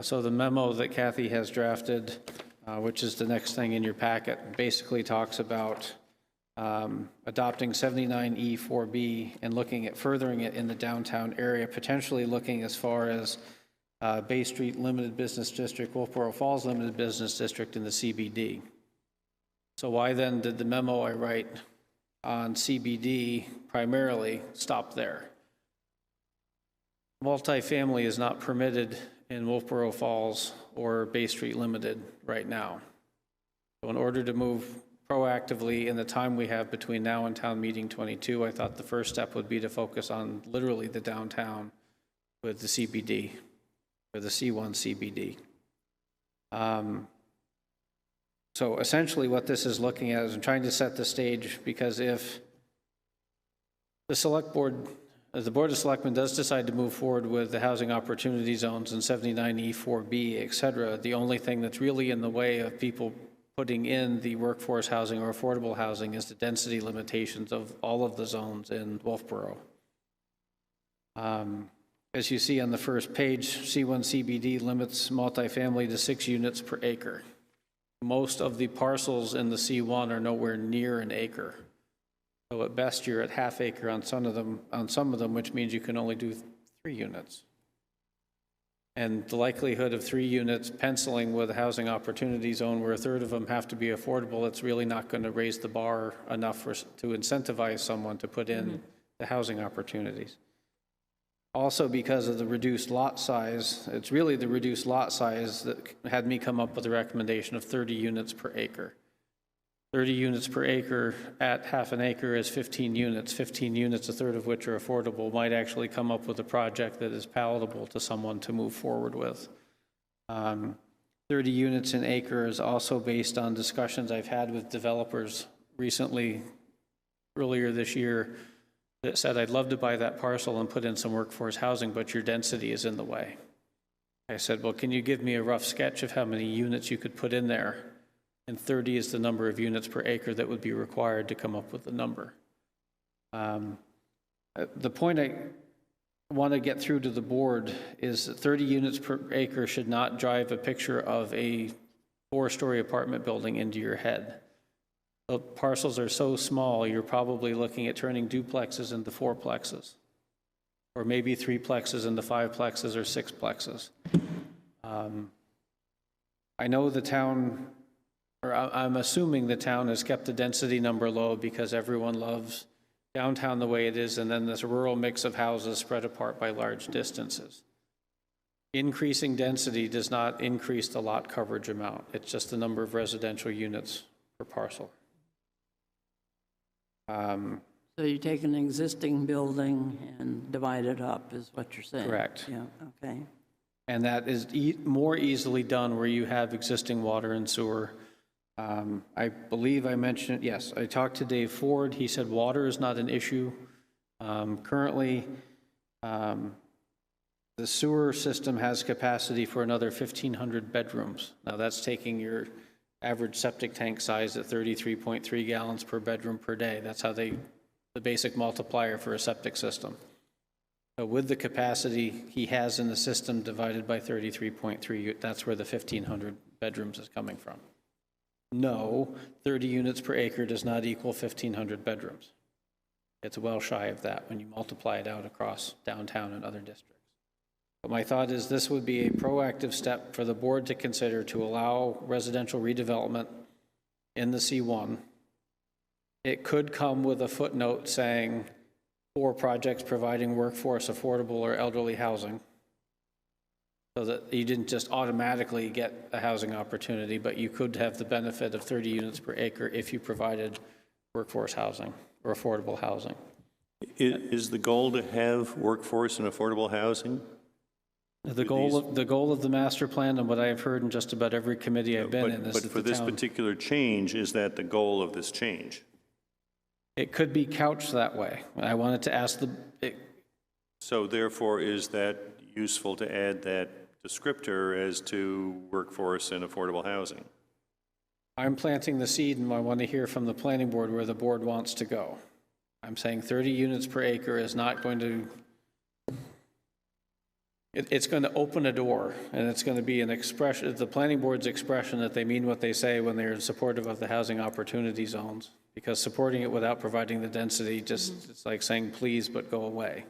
So the memo that Kathy has drafted, which is the next thing in your packet, basically talks about adopting 79E 4B and looking at furthering it in the downtown area, potentially looking as far as Bay Street Limited Business District, Wolfeboro Falls Limited Business District, in the CBD. So why then did the memo I write on CBD primarily stop there? Multifamily is not permitted in Wolfeboro Falls or Bay Street Limited right now. So in order to move proactively in the time we have between now and town meeting 22, I thought the first step would be to focus on literally the downtown with the CBD, or the C1 CBD. So essentially what this is looking at is I'm trying to set the stage, because if the select board, the Board of Selectmen does decide to move forward with the housing opportunity zones and 79E4B, et cetera, the only thing that's really in the way of people putting in the workforce housing or affordable housing is the density limitations of all of the zones in Wolfeboro. As you see on the first page, C1 CBD limits multifamily to 6 units per acre. Most of the parcels in the C1 are nowhere near an acre. So at best, you're at half acre on some of them, which means you can only do 3 units. And the likelihood of 3 units penciling with a housing opportunity zone where a third of them have to be affordable, it's really not going to raise the bar enough to incentivize someone to put in the housing opportunities. Also, because of the reduced lot size, it's really the reduced lot size that had me come up with a recommendation of 30 units per acre. 30 units per acre at half an acre is 15 units. 15 units, a third of which are affordable, might actually come up with a project that is palatable to someone to move forward with. 30 units an acre is also based on discussions I've had with developers recently, earlier this year, that said, I'd love to buy that parcel and put in some workforce housing, but your density is in the way. I said, well, can you give me a rough sketch of how many units you could put in there? And 30 is the number of units per acre that would be required to come up with the number. The point I want to get through to the board is that 30 units per acre should not drive a picture of a 4-story apartment building into your head. The parcels are so small, you're probably looking at turning duplexes into 4plexes, or maybe 3plexes into 5plexes or 6plexes. I know the town, or I'm assuming the town has kept the density number low because everyone loves downtown the way it is, and then this rural mix of houses spread apart by large distances. Increasing density does not increase the lot coverage amount. It's just the number of residential units per parcel. So you take an existing building and divide it up, is what you're saying? Correct. Yeah, okay. And that is more easily done where you have existing water and sewer. I believe I mentioned, yes, I talked to Dave Ford. He said water is not an issue. Currently, the sewer system has capacity for another 1,500 bedrooms. Now that's taking your average septic tank size at 33.3 gallons per bedroom per day. That's how the basic multiplier for a septic system. So with the capacity he has in the system divided by 33.3, that's where the 1,500 bedrooms is coming from. No, 30 units per acre does not equal 1,500 bedrooms. It's well shy of that when you multiply it out across downtown and other districts. But my thought is this would be a proactive step for the board to consider to allow residential redevelopment in the C1. It could come with a footnote saying for projects providing workforce, affordable, or elderly housing, so that you didn't just automatically get a housing opportunity, but you could have the benefit of 30 units per acre if you provided workforce housing or affordable housing. Is the goal to have workforce and affordable housing? The goal of the master plan, and what I have heard in just about every committee I've been in, is But that for the this town, particular change, is that the goal of this change? it could be couched that way. I wanted to ask So therefore, is that useful to add that descriptor as to workforce and affordable housing? I'm planting the seed, and I want to hear from the planning board where the board wants to go. I'm saying 30 units per acre is not going to, it's going to open a door, and it's going to be an expression, the planning board's expression that they mean what they say when they're supportive of the housing opportunity zones, because supporting it without providing the density just, it's like saying please, but go away.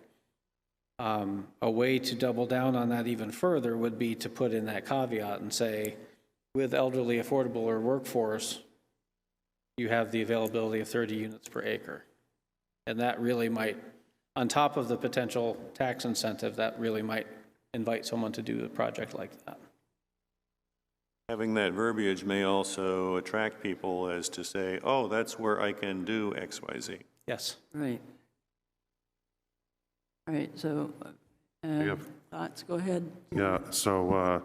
A way to double down on that even further would be to put in that caveat and say, with elderly, affordable, or workforce, you have the availability of 30 units per acre. And that really might, on top of the potential tax incentive, that really might invite someone to do a project like that. Having that verbiage may also attract people as to say, oh, that's where I can do X, Y, Z. Yes. Right. All right, so Yep. thoughts, go ahead. Yeah, so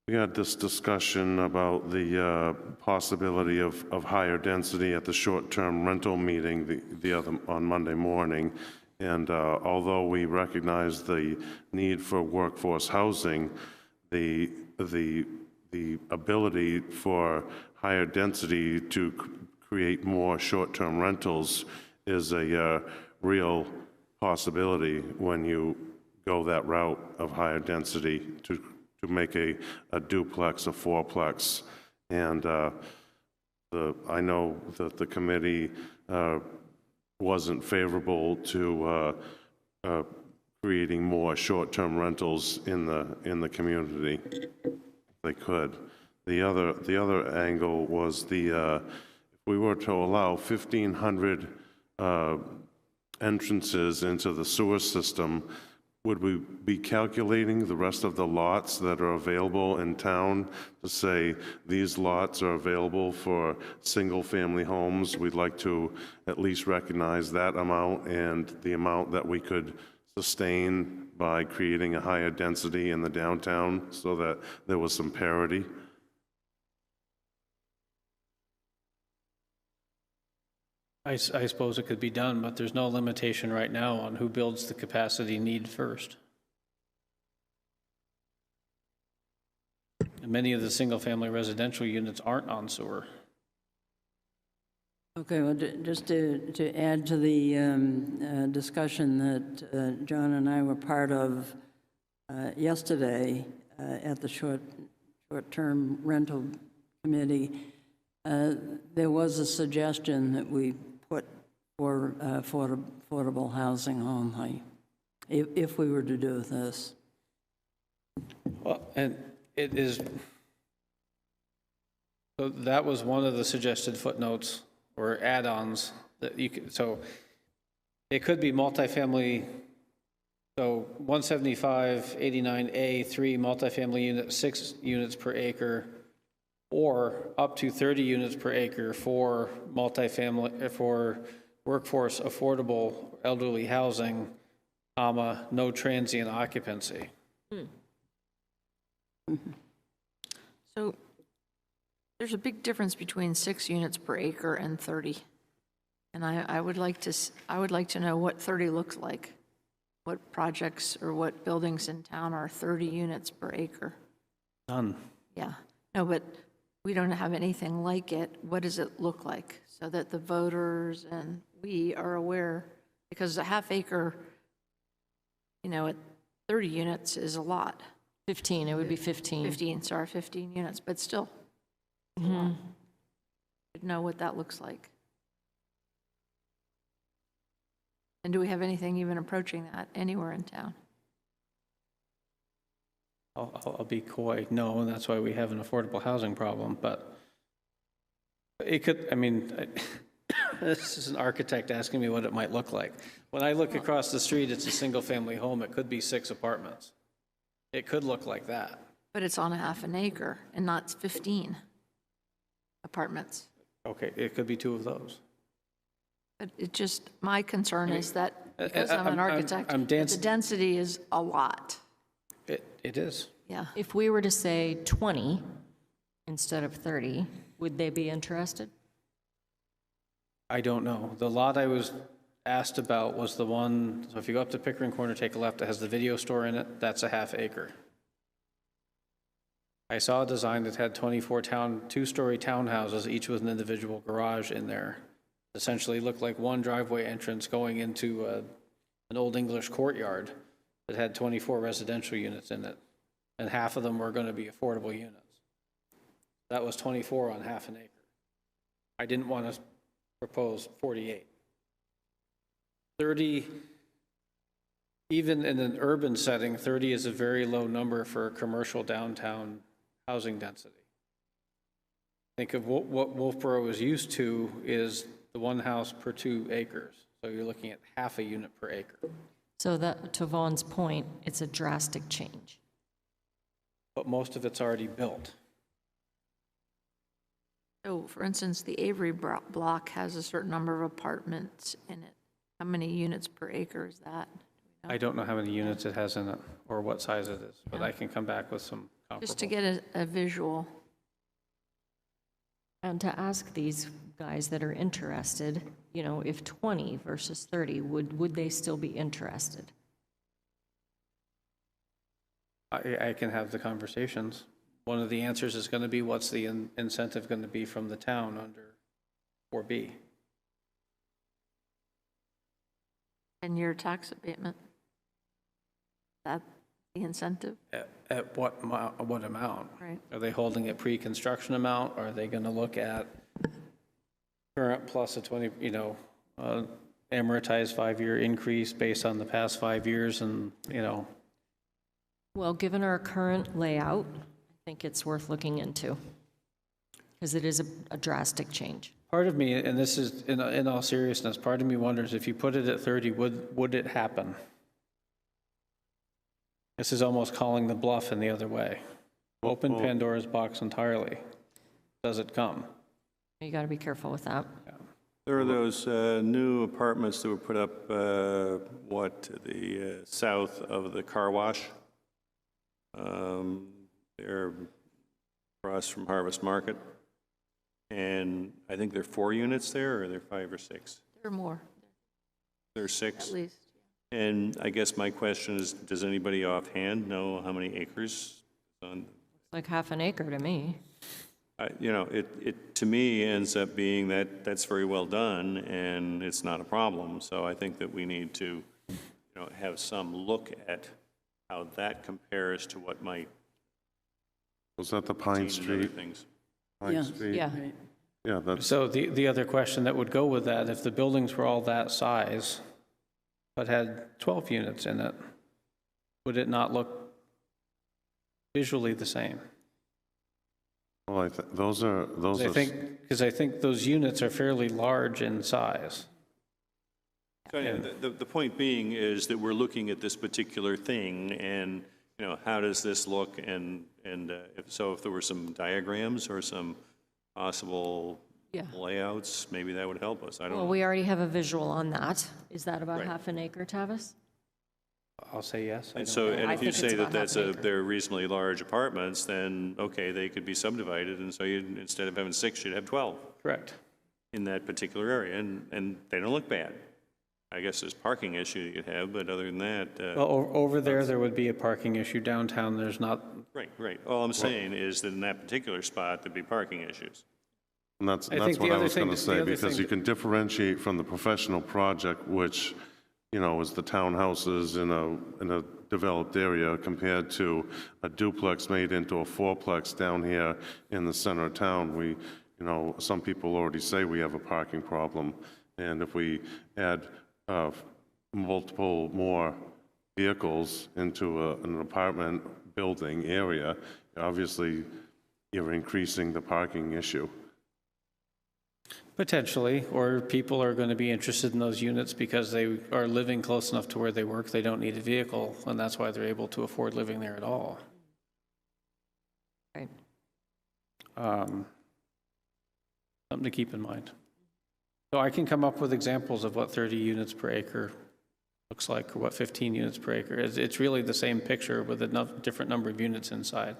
We had this discussion about the possibility of higher density at the short-term rental meeting on Monday morning. And although we recognize the need for workforce housing, the ability for higher density to create more short-term rentals is a real possibility when you go that route of higher density to make a duplex, a fourplex. And I know that the committee wasn't favorable to creating more short-term rentals in the community. They could. The other angle was if we were to allow 1,500 entrances into the sewer system, would we be calculating the rest of the lots that are available in town to say these lots are available for single-family homes? We'd like to at least recognize that amount and the amount that we could sustain by creating a higher density in the downtown so that there was some parity. I suppose it could be done, but there's no limitation right now on who builds the capacity need first. And many of the single-family residential units aren't on sewer. Okay, well, just to add to the discussion that John and I were part of yesterday at the short-term rental committee, there was a suggestion that we put for affordable housing only, if we were to do this. Well, and it is, so that was one of the suggested footnotes or add-ons that you could, so it could be multifamily, so 175-89A, 3 multifamily units, 6 units per acre, or up to 30 units per acre for multifamily, for workforce affordable elderly housing, comma, no transient occupancy. So there's a big difference between 6 units per acre and 30. And I would like to know what 30 looks like. What projects or what buildings in town are 30 units per acre? None. Yeah. No, but we don't have anything like it. What does it look like so that the voters and we are aware? Because a half acre, at 30 units is a lot. 15, it would be 15. 15 units, but still. A lot. Should know what that looks like. And do we have anything even approaching that anywhere in town? I'll be coy, no, and that's why we have an affordable housing problem, but it could, this is an architect asking me what it might look like. When I look across the street, it's a single-family home, it could be 6 apartments. It could look like that. But it's on a half an acre and not 15 apartments. Okay, it could be 2 of those. But it just, my concern is that because I'm an architect, I'm that the density is a lot. It is. Yeah. If we were to say 20 instead of 30, would they be interested? I don't know. The lot I was asked about was the one, so if you go up to Pickering Corner, take a left, it has the video store in it, that's a half acre. I saw a design that had 24 two-story townhouses, each with an individual garage in there. Essentially looked like one driveway entrance going into an Old English courtyard that had 24 residential units in it, and half of them were going to be affordable units. That was 24 on half an acre. I didn't want to propose 48. 30, even in an urban setting, 30 is a very low number for a commercial downtown housing density. Think of what Wolfeboro is used to is the 1 house per 2 acres. So you're looking at half a unit per acre. So that, to Vaughn's point, it's a drastic change. But most of it's already built. So, for instance, the Avery block has a certain number of apartments in it. How many units per acre is that? I don't know how many units it has in it or what size it is, but I can come back with some comparable. Just to get a visual. And to ask these guys that are interested, you know, if 20 versus 30, would they still be interested? I can have the conversations. One of the answers is going to be, what's the incentive going to be from the town under 4B? And your tax abatement? That the incentive? At what amount? Right. Are they holding it pre-construction amount? Are they going to look at current plus a 20, amortized 5-year increase based on the past 5 years and, Well, given our current layout, I think it's worth looking into, because it is a drastic change. Part of me, and this is in all seriousness, part of me wonders if you put it at 30, would it happen? This is almost calling the bluff in the other way. Open Pandora's box entirely. Does it come? You got to be careful with that. There are those new apartments that were put up, to the south of the car wash. They're across from Harvest Market. And I think there are 4 units there, or there are 5 or 6? There are more, There are 6? at least. And I guess my question is, does anybody offhand know how many acres on? Like half an acre to me. It to me ends up being that that's very well done, and it's not a problem. So I think that we need to, have some look at how that compares to what might Was that the Pine change in other Street? things. Pine Yeah. Street? Yeah. Right. Yeah, that's, So the other question that would go with that, if the buildings were all that size, but had 12 units in it, would it not look visually the same? well, those are, Because I think those units are fairly large in size. So anyway, the point being is that we're looking at this particular thing, and how does this look? And if there were some diagrams or some possible Yeah. layouts, maybe that would help us. I don't Well, know. we already have a visual on that. Is that about Right. half an acre, Tavis? I'll say yes. And so, and I if you think it's say that about half an acre. they're reasonably large apartments, then, okay, they could be subdivided, and so instead of having 6, you'd have 12 Correct. in that particular area, and they don't look bad. I guess there's parking issue that you'd have, but other than that, Well, over there would be a parking issue. Downtown, there's not. right. All I'm saying is that in that particular spot, there'd be parking issues. and that's I think that's the what I other was thing going to that- say, the other because thing you can differentiate from the professional project, which, is the townhouses in a developed area compared to a duplex made into a fourplex down here in the center of town. We, some people already say we have a parking problem, and if we add multiple more vehicles into an apartment building area, obviously you're increasing the parking issue. Potentially, or people are going to be interested in those units because they are living close enough to where they work, they don't need a vehicle, and that's why they're able to afford living there at all. Right. Something to keep in mind. So I can come up with examples of what 30 units per acre looks like, or what 15 units per acre. It's really the same picture with a different number of units inside.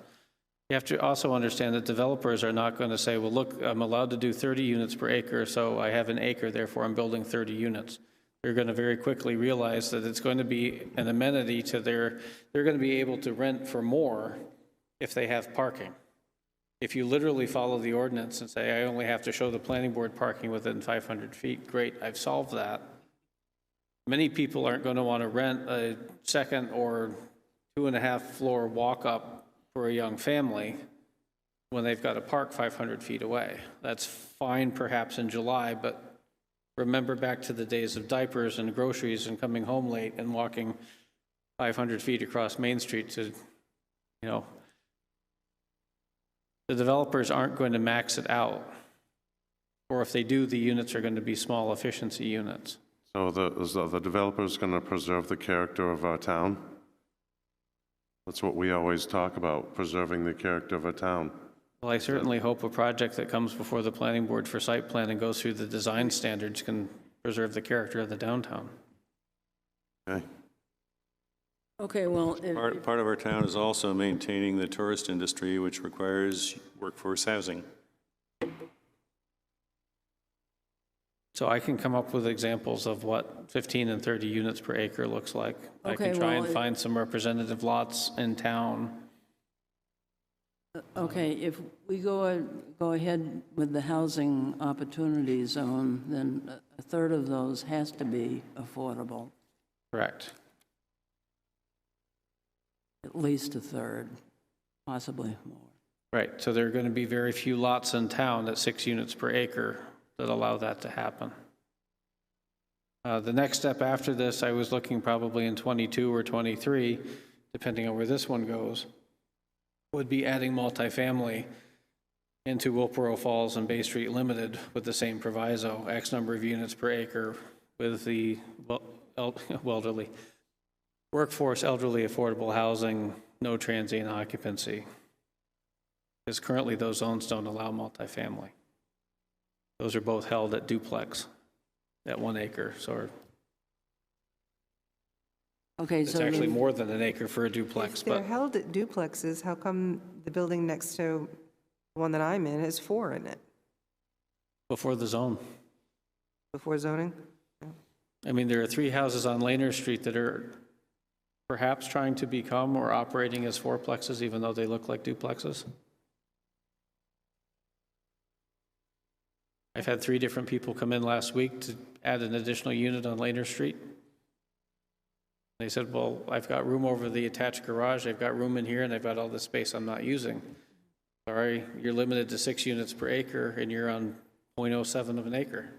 You have to also understand that developers are not going to say, well, look, I'm allowed to do 30 units per acre, so I have an acre, therefore I'm building 30 units. They're going to very quickly realize that it's going to be an amenity to they're going to be able to rent for more if they have parking. If you literally follow the ordinance and say, I only have to show the planning board parking within 500 feet, great, I've solved that. Many people aren't going to want to rent a second or 2.5 floor walk-up for a young family when they've got to park 500 feet away. That's fine perhaps in July, but remember back to the days of diapers and groceries and coming home late and walking 500 feet across Main Street to, the developers aren't going to max it out. Or if they do, the units are going to be small efficiency units. So is the developer's going to preserve the character of our town? That's what we always talk about, preserving the character of a town. Well, I certainly hope a project that comes before the planning board for site plan and goes through the design standards can preserve the character of the downtown. Okay. Okay, well, Part of our town is also maintaining the tourist industry, which requires workforce housing. So I can come up with examples of what 15 and 30 units per acre looks like. I Okay, can try well, and find some representative lots in town. okay, if we go ahead with the housing opportunity zone, then a third of those has to be affordable, Correct. at least a third, possibly more. Right, so there are going to be very few lots in town at 6 units per acre that allow that to happen. The next step after this, I was looking probably in 22 or 23, depending on where this one goes, would be adding multifamily into Wolfeboro Falls and Bay Street Limited with the same proviso, X number of units per acre with the elderly, workforce, elderly, affordable housing, no transient occupancy. Because currently those zones don't allow multifamily. Those are both held at duplex at 1 acre, so Okay, it's so actually then- more than an acre for a duplex, If they're but held at duplexes, how come the building next to the one that I'm in has 4 in it before the zone. before zoning? I mean, there are 3 houses on Laner Street that are perhaps trying to become or operating as fourplexes, even though they look like duplexes. I've had 3 different people come in last week to add an additional unit on Laner Street. They said, well, I've got room over the attached garage, I've got room in here, and I've got all this space I'm not using. Sorry, you're limited to 6 units per acre, and you're on 0.07 of an acre.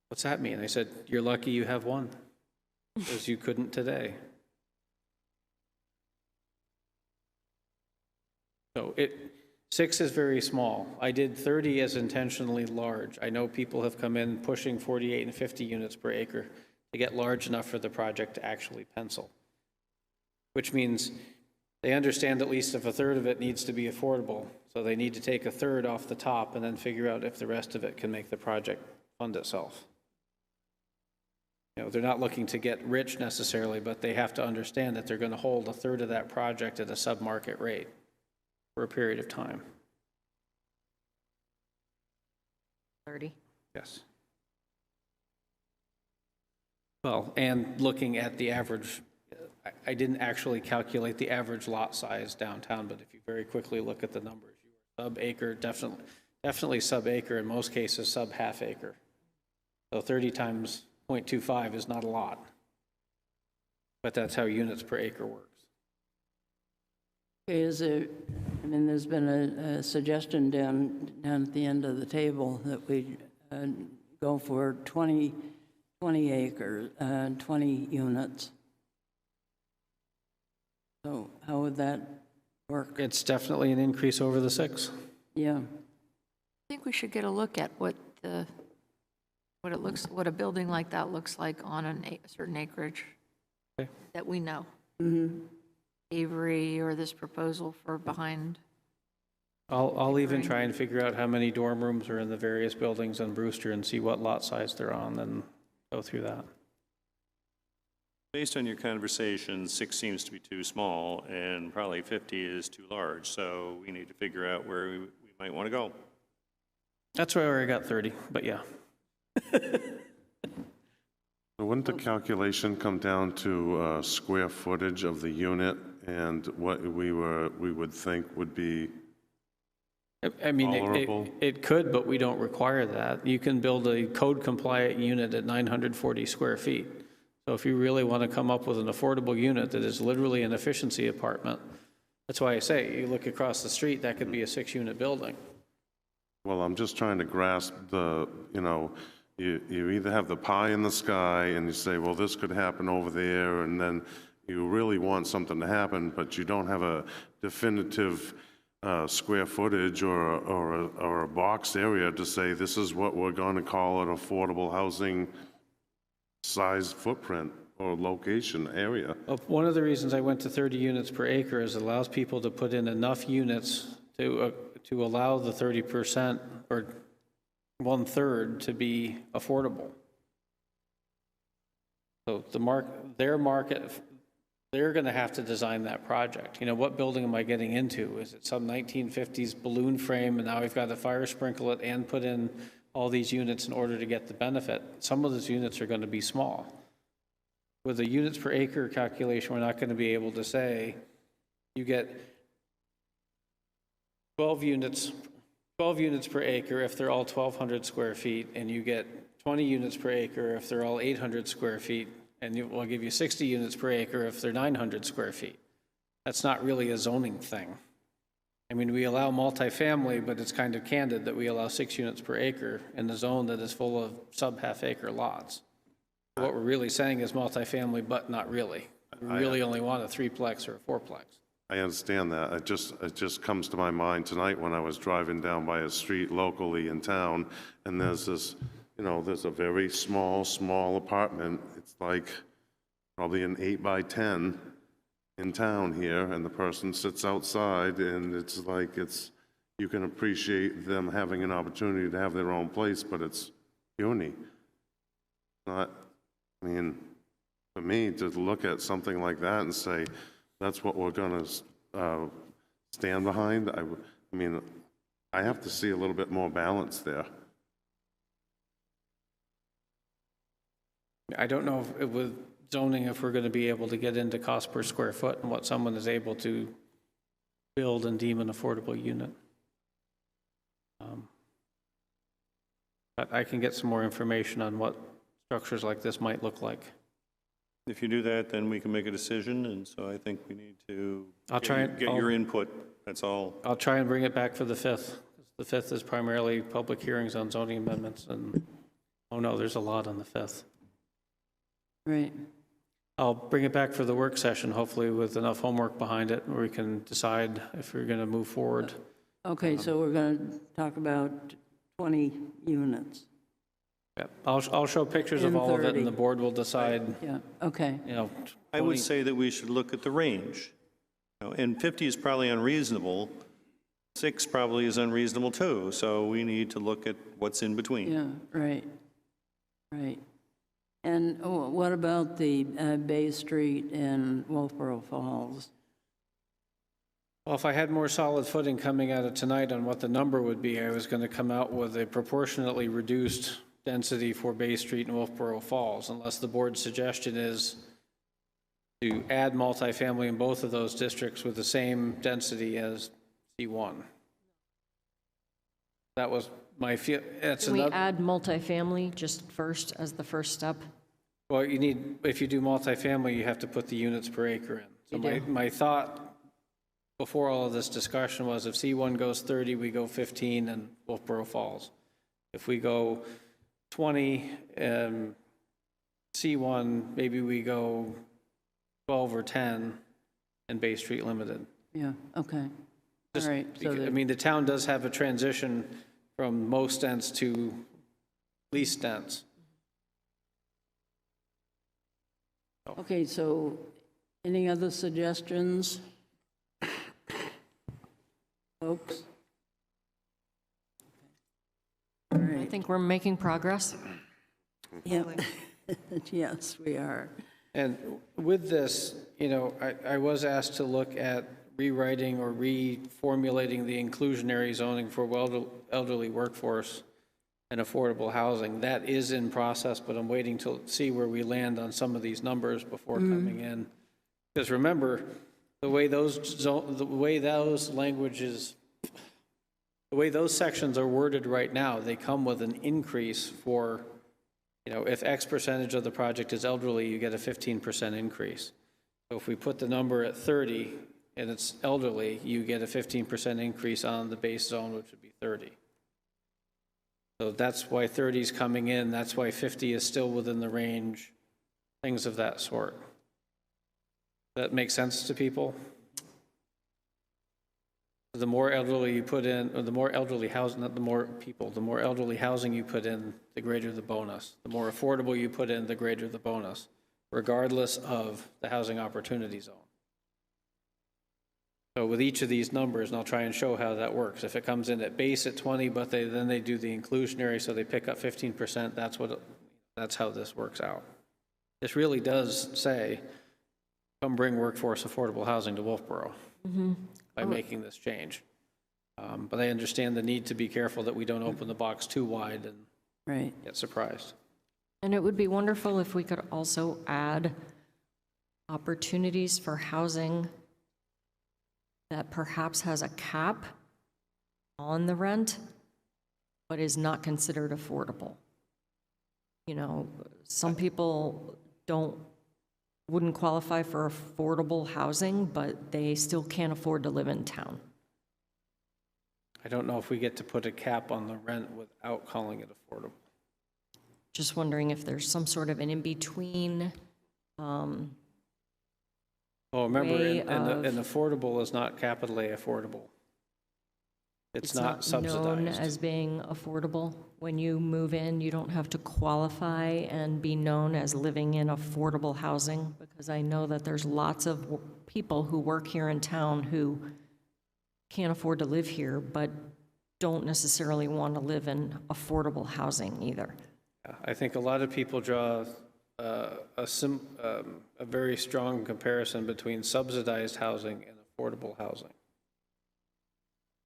What's that mean? I said, you're lucky you have 1, because you couldn't today. So 6 is very small. I did 30 as intentionally large. I know people have come in pushing 48 and 50 units per acre to get large enough for the project to actually pencil, which means they understand at least if a third of it needs to be affordable. So they need to take a third off the top and then figure out if the rest of it can make the project fund itself. You know, they're not looking to get rich necessarily, but they have to understand that they're going to hold a third of that project at a sub-market rate for a period of time. 30. Yes. Well, and looking at the average, I didn't actually calculate the average lot size downtown, but if you very quickly look at the numbers, you are sub-acre, definitely sub-acre, in most cases sub-half acre. So 30 times 0.25 is not a lot, but that's how units per acre works. Okay, I mean, there's been a suggestion down at the end of the table that we go for 20 acres, 20 units. So how would that work? It's definitely an increase over the 6. Yeah, I think we should get a look at what a building like that looks like on a certain acreage Okay. that we know. Avery or this proposal for behind. I'll even try and figure out how many dorm rooms are in the various buildings on Brewster and see what lot size they're on and go through that. Based on your conversation, 6 seems to be too small, and probably 50 is too large, so we need to figure out where we might want to go. That's where I got 30, but yeah. Wouldn't the calculation come down to square footage of the unit and what we would think would be I mean, tolerable? it could, but we don't require that. You can build a code-compliant unit at 940 square feet. So if you really want to come up with an affordable unit that is literally an efficiency apartment, that's why I say, you look across the street, that could be a 6-unit building. Well, I'm just trying to grasp the, you either have the pie in the sky and you say, well, this could happen over there, and then you really want something to happen, but you don't have a definitive square footage or a box area to say this is what we're going to call an affordable housing size footprint or location area. One of the reasons I went to 30 units per acre is it allows people to put in enough units to allow the 30% or 1/3 to be affordable. So their market, they're going to have to design that project. You know, what building am I getting into? Is it some 1950s balloon frame, and now I've got to fire sprinkle it and put in all these units in order to get the benefit? Some of those units are going to be small. With the units per acre calculation, we're not going to be able to say you get 12 units per acre if they're all 1,200 square feet, and you get 20 units per acre if they're all 800 square feet, and we'll give you 60 units per acre if they're 900 square feet. That's not really a zoning thing. I mean, we allow multifamily, but it's kind of candid that we allow 6 units per acre in the zone that is full of sub-half acre lots. What we're really saying is multifamily, but not really. We really only want a 3-plex or a 4-plex. I understand that. It just comes to my mind tonight when I was driving down by a street locally in town, and there's this, you know, there's a very small apartment. It's like probably an 8 by 10 in town here, and the person sits outside, and it's like you can appreciate them having an opportunity to have their own place, but it's puny. Not, I mean, for me to look at something like that and say, that's what we're going to stand behind, I mean, I have to see a little bit more balance there. I don't know if with zoning, if we're going to be able to get into cost per square foot and what someone is able to build and deem an affordable unit. But I can get some more information on what structures like this might look like. If you do that, then we can make a decision, and so I think we need to get I'll- your input, that's all. I'll try and bring it back for the 5th. The 5th is primarily public hearings on zoning amendments, and, oh no, there's a lot on the 5th. Right. I'll bring it back for the work session, hopefully with enough homework behind it, where we can decide if we're going to move forward. Okay, so we're going to talk about 20 units. Yeah, I'll show pictures of In all of it, 30. and the board will decide, Yeah, okay. you know. I would 20 say that we should look at the range. You know, and 50 is probably unreasonable. 6 probably is unreasonable too, so we need to look at what's in between. Yeah, right, right. And what about the Bay Street in Wolfeboro Falls? Well, if I had more solid footing coming out of tonight on what the number would be, I was going to come out with a proportionately reduced density for Bay Street and Wolfeboro Falls, unless the board's suggestion is to add multifamily in both of those districts with the same density as C1. That was my feel. Can we add multifamily just first as the first step? Well, you need, if you do multifamily, you have to put the units per acre in. So my thought before all of this discussion was if C1 goes 30, we go 15 in Wolfeboro Falls. If we go 20 C1, maybe we go 12 or 10 in Bay Street Limited. Yeah, okay. All Just right. So because, I mean, the town does have a transition from most dense to least dense. okay, so any other suggestions? Folks? All I right. think we're making progress. Yep. Yes, we are. And with this, you know, I was asked to look at rewriting or reformulating the inclusionary zoning for elderly workforce and affordable housing. That is in process, but I'm waiting to see where we land on some of these numbers before coming in. Because remember, the way those sections are worded right now, they come with an increase for, you know, if X percentage of the project is elderly, you get a 15% increase. So if we put the number at 30 and it's elderly, you get a 15% increase on the base zone, which would be 30. So that's why 30 is coming in. That's why 50 is still within the range, things of that sort. That makes sense to people? The more elderly you put in, or the more elderly housing, not the more people, the more elderly housing you put in, the greater the bonus. The more affordable you put in, the greater the bonus, regardless of the housing opportunity zone. So with each of these numbers, and I'll try and show how that works. If it comes in at base at 20, but then they do the inclusionary, so they pick up 15%, that's how this works out. This really does say, come bring workforce affordable housing to Wolfeboro by making this change. But I understand the need to be careful that we don't open the box too wide and Right. get surprised. And it would be wonderful if we could also add opportunities for housing that perhaps has a cap on the rent, but is not considered affordable. You know, some people wouldn't qualify for affordable housing, but they still can't afford to live in town. I don't know if we get to put a cap on the rent without calling it affordable. Just wondering if there's some sort of an in-between. Well, remember, Way an affordable is not capital A affordable. It's not Known subsidized. as being affordable. When you move in, you don't have to qualify and be known as living in affordable housing, because I know that there's lots of people who work here in town who can't afford to live here, but don't necessarily want to live in affordable housing either. I think a lot of people draw a very strong comparison between subsidized housing and affordable housing.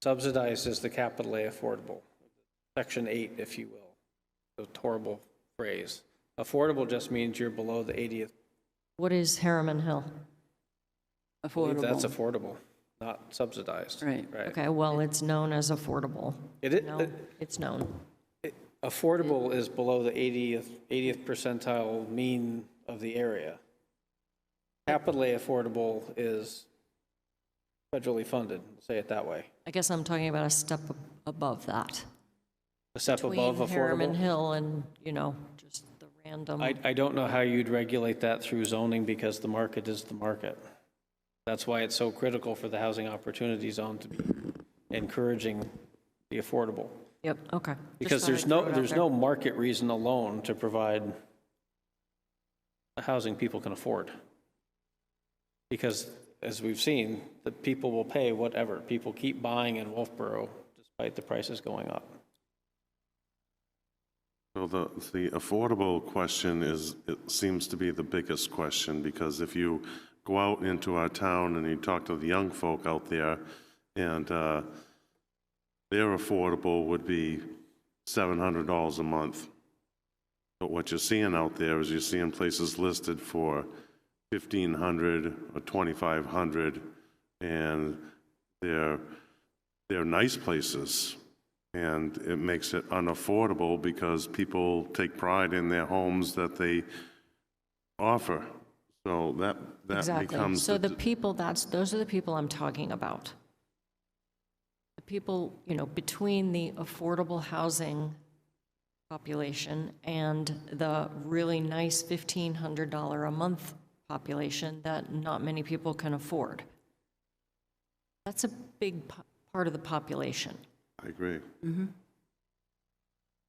Subsidized is the capital A affordable, Section 8, if you will, a horrible phrase. Affordable just means you're below the 80th. What is Harriman Hill? I believe that's Affordable. affordable, not subsidized. Right. Okay, well, it's known as affordable. It, It's known. affordable is below the 80th percentile mean of the area. Capital A affordable is federally funded, say it that way. I guess I'm talking about a step above that. A step above Between Harriman affordable. Hill and, you know, just the random. I don't know how you'd regulate that through zoning because the market is the market. That's why it's so critical for the housing opportunity zone to be encouraging the affordable. Yep, okay. Because there's no market reason alone to provide the housing people can afford. Because as we've seen, the people will pay whatever. People keep buying in Wolfeboro despite the prices going up. So the affordable question it seems to be the biggest question, because if you go out into our town and you talk to the young folk out there, and their affordable would be $700 a month. But what you're seeing out there is you're seeing places listed for $1,500 or $2,500, and they're nice places. And it makes it unaffordable because people take pride in their homes that they offer. So that Exactly. becomes So the people, those are the people I'm talking about. The people, you know, between the affordable housing population and the really nice $1,500 a month population that not many people can afford. That's a big part of the population. I agree.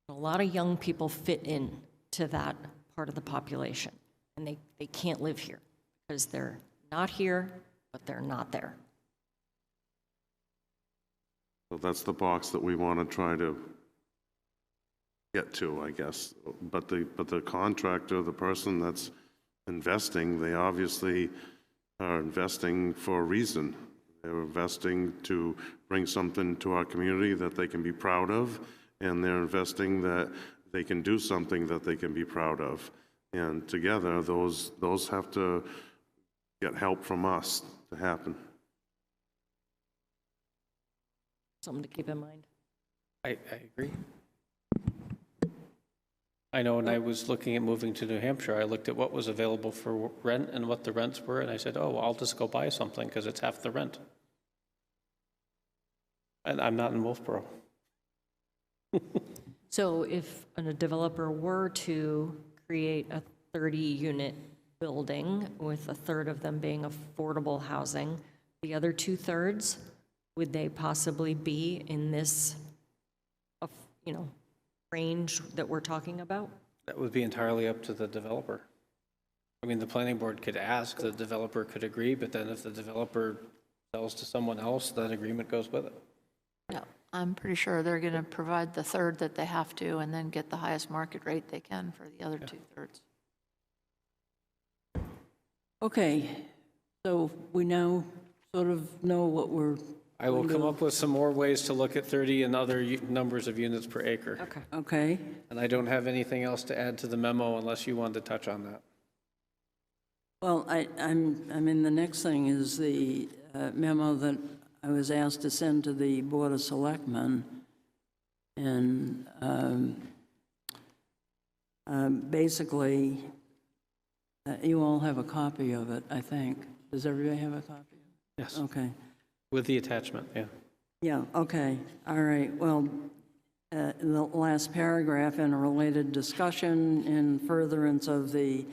A lot of young people fit in to that part of the population, and they can't live here because they're not here, but they're not there. So that's the box that we want to try to get to, I guess. But the contractor, the person that's investing, they obviously are investing for a reason. They're investing to bring something to our community that they can be proud of, and they're investing that they can do something that they can be proud of. And together, those have to get help from us to happen. Something to keep in mind. I agree. I know when I was looking at moving to New Hampshire, I looked at what was available for rent and what the rents were, and I said, oh, well, I'll just go buy something because it's half the rent. And I'm not in Wolfeboro. So if a developer were to create a 30-unit building with a third of them being affordable housing, the other 2/3, would they possibly be in this, you know, range that we're talking about? That would be entirely up to the developer. I mean, the planning board could ask, the developer could agree, but then if the developer sells to someone else, that agreement goes with it. Yeah, I'm pretty sure they're going to provide the third that they have to, and then get the highest market rate they can for the other 2/3. Okay, so we now sort of know what we're, I will come up with some more ways to look at 30 and other numbers of units per acre. Okay. okay? And I don't have anything else to add to the memo unless you wanted to touch on that. Well, I mean, the next thing is the memo that I was asked to send to the Board of Selectmen. And basically, you all have a copy of it, I think. Does everybody have a copy? Yes. Okay. With the attachment, yeah. Yeah, okay, all right. Well, the last paragraph, in a related discussion in furtherance of the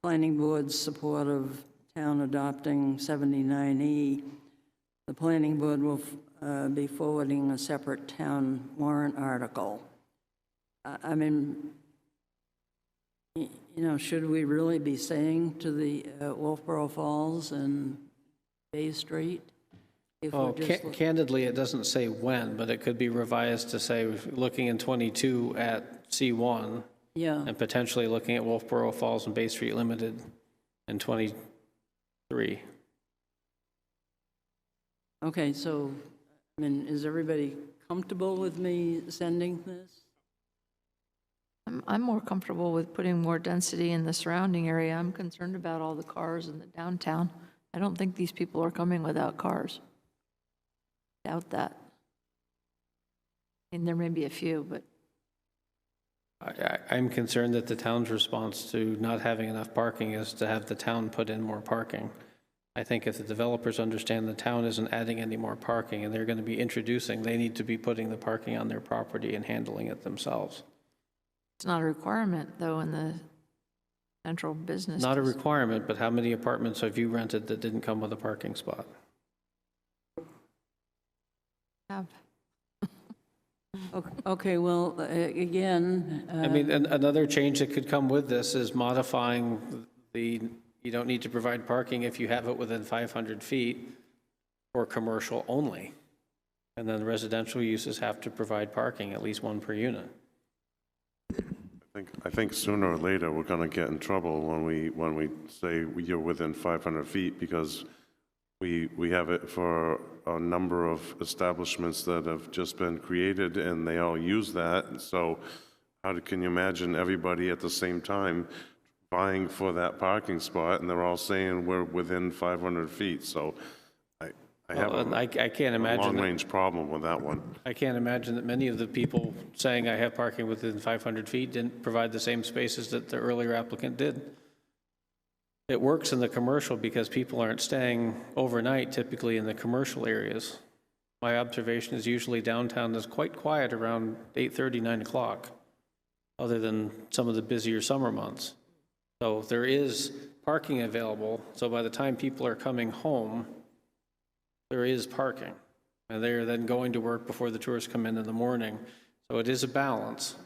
planning board's support of town adopting 79E, the planning board will be forwarding a separate town warrant article. I mean, you know, should we really be saying to the Wolfeboro Falls and Bay Street? If Oh, we're just candidly, it doesn't say when, but it could be revised to say, looking in 22 at C1, yeah, and potentially looking at Wolfeboro Falls and Bay Street Limited in 23. okay, so, I mean, is everybody comfortable with me sending this? I'm more comfortable with putting more density in the surrounding area. I'm concerned about all the cars in the downtown. I don't think these people are coming without cars. Doubt that. And there may be a few, but I'm concerned that the town's response to not having enough parking is to have the town put in more parking. I think if the developers understand the town isn't adding any more parking and they're going to be introducing, they need to be putting the parking on their property and handling it themselves. it's not a requirement, though, in the central business. Not a requirement, but how many apartments have you rented that didn't come with a parking spot? Have. Okay, well, again, I mean, another change that could come with this is modifying you don't need to provide parking if you have it within 500 feet for commercial only. And then residential uses have to provide parking, at least one per unit. I think sooner or later, we're going to get in trouble when we say you're within 500 feet, because we have it for a number of establishments that have just been created, and they all use that. And so can you imagine everybody at the same time vying for that parking spot, and they're all saying we're within 500 feet? So I have I can't imagine long-range problem with that one. I can't imagine that many of the people saying I have parking within 500 feet didn't provide the same spaces that the earlier applicant did. It works in the commercial because people aren't staying overnight typically in the commercial areas. My observation is usually downtown is quite quiet around 8:30, 9 o'clock, other than some of the busier summer months. So there is parking available, so by the time people are coming home, there is parking. And they're then going to work before the tourists come in the morning. So it is a balance.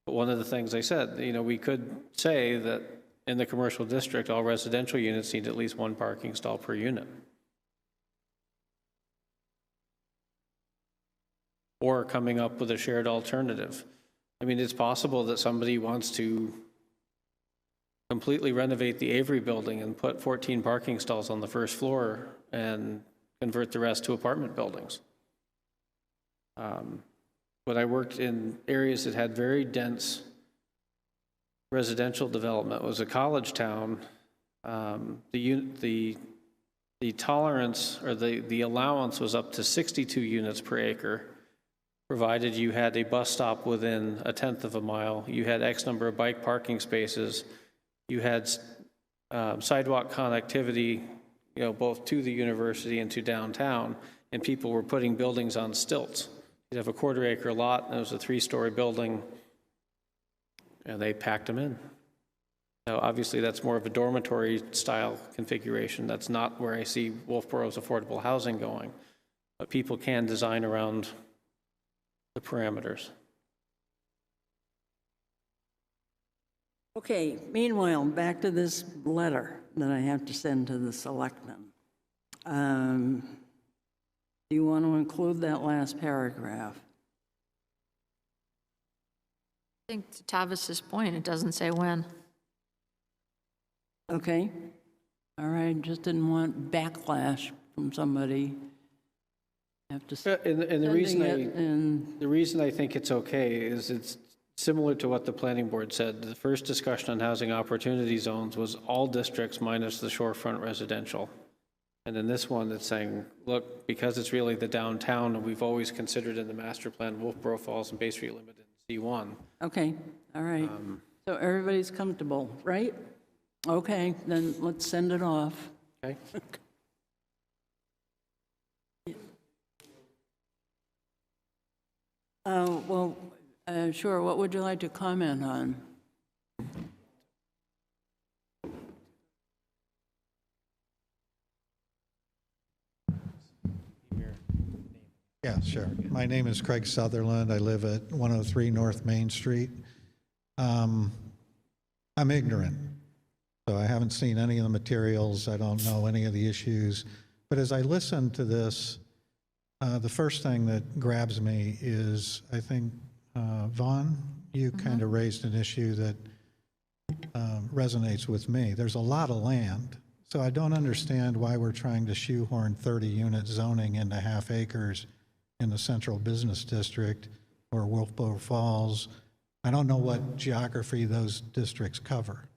But one of the things I said, you know, we could say that in the commercial district, all residential units need at least one parking stall per unit. Or coming up with a shared alternative. I mean, it's possible that somebody wants to completely renovate the Avery building and put 14 parking stalls on the first floor and convert the rest to apartment buildings. When I worked in areas that had very dense residential development, it was a college town, the tolerance or the allowance was up to 62 units per acre, provided you had a bus stop within a tenth of a mile, you had X number of bike parking spaces, you had sidewalk connectivity, you know, both to the university and to downtown, and people were putting buildings on stilts. You'd have a quarter-acre lot, and it was a 3-story building, and they packed them in. Now, obviously, that's more of a dormitory-style configuration. That's not where I see Wolfeboro's affordable housing going, but people can design around the parameters. okay, meanwhile, back to this letter that I have to send to the selectmen. Do you want to include that last paragraph? I think to Tavis's point, it doesn't say when. Okay, All right, just didn't want backlash from somebody. Have to And the and reason I think it's okay is it's similar to what the planning board said. The first discussion on housing opportunity zones was all districts minus the shorefront residential. And in this one, it's saying, look, because it's really the downtown, and we've always considered in the master plan Wolfeboro Falls and Bay Street Limited in C1. okay, all right. So everybody's comfortable, right? Okay, then let's send it off. Okay? Well, sure, what would you like to comment on? Yeah, sure. My name is Craig Sutherland. I live at 103 North Main Street. I'm ignorant, so I haven't seen any of the materials. I don't know any of the issues. But as I listen to this, the first thing that grabs me is, I think, Vaughn, you kind of raised an issue that resonates with me. There's a lot of land, so I don't understand why we're trying to shoehorn 30-unit zoning into half acres in the central business district or Wolfeboro Falls. I don't know what geography those districts cover,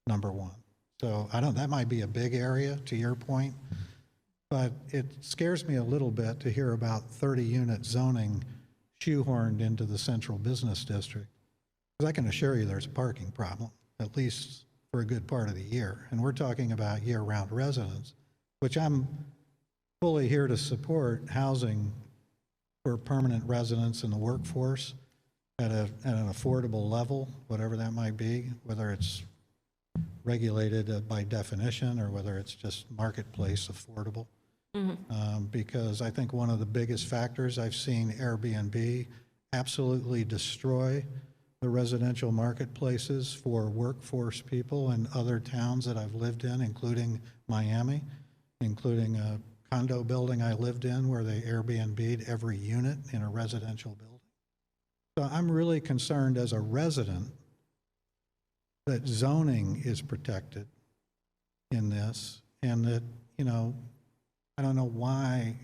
number one. So that might be a big area, to your point, but it scares me a little bit to hear about 30-unit zoning shoehorned into the central business district. Because I can assure you there's a parking problem, at least for a good part of the year. And we're talking about year-round residents, which I'm fully here to support housing for permanent residents in the workforce at an affordable level, whatever that might be, whether it's regulated by definition or whether it's just marketplace affordable. Because I think one of the biggest factors I've seen Airbnb absolutely destroy the residential marketplaces for workforce people in other towns that I've lived in, including Miami, including a condo building I lived in where they Airbnb'd every unit in a residential building. So I'm really concerned as a resident that zoning is protected in this, and that, you know, I don't know why.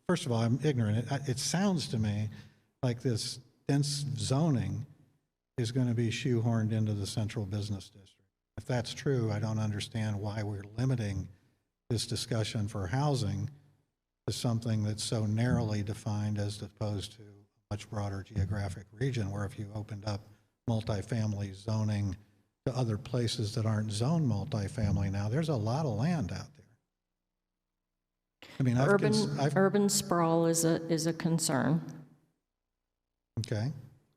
First of all, I'm ignorant. It sounds to me like this dense zoning is going to be shoehorned into the central business district. If that's true, I don't understand why we're limiting this discussion for housing to something that's so narrowly defined as opposed to a much broader geographic region, where if you opened up multifamily zoning to other places that aren't zoned multifamily now, there's a lot of land out there. I mean, Urban sprawl is a concern. Okay,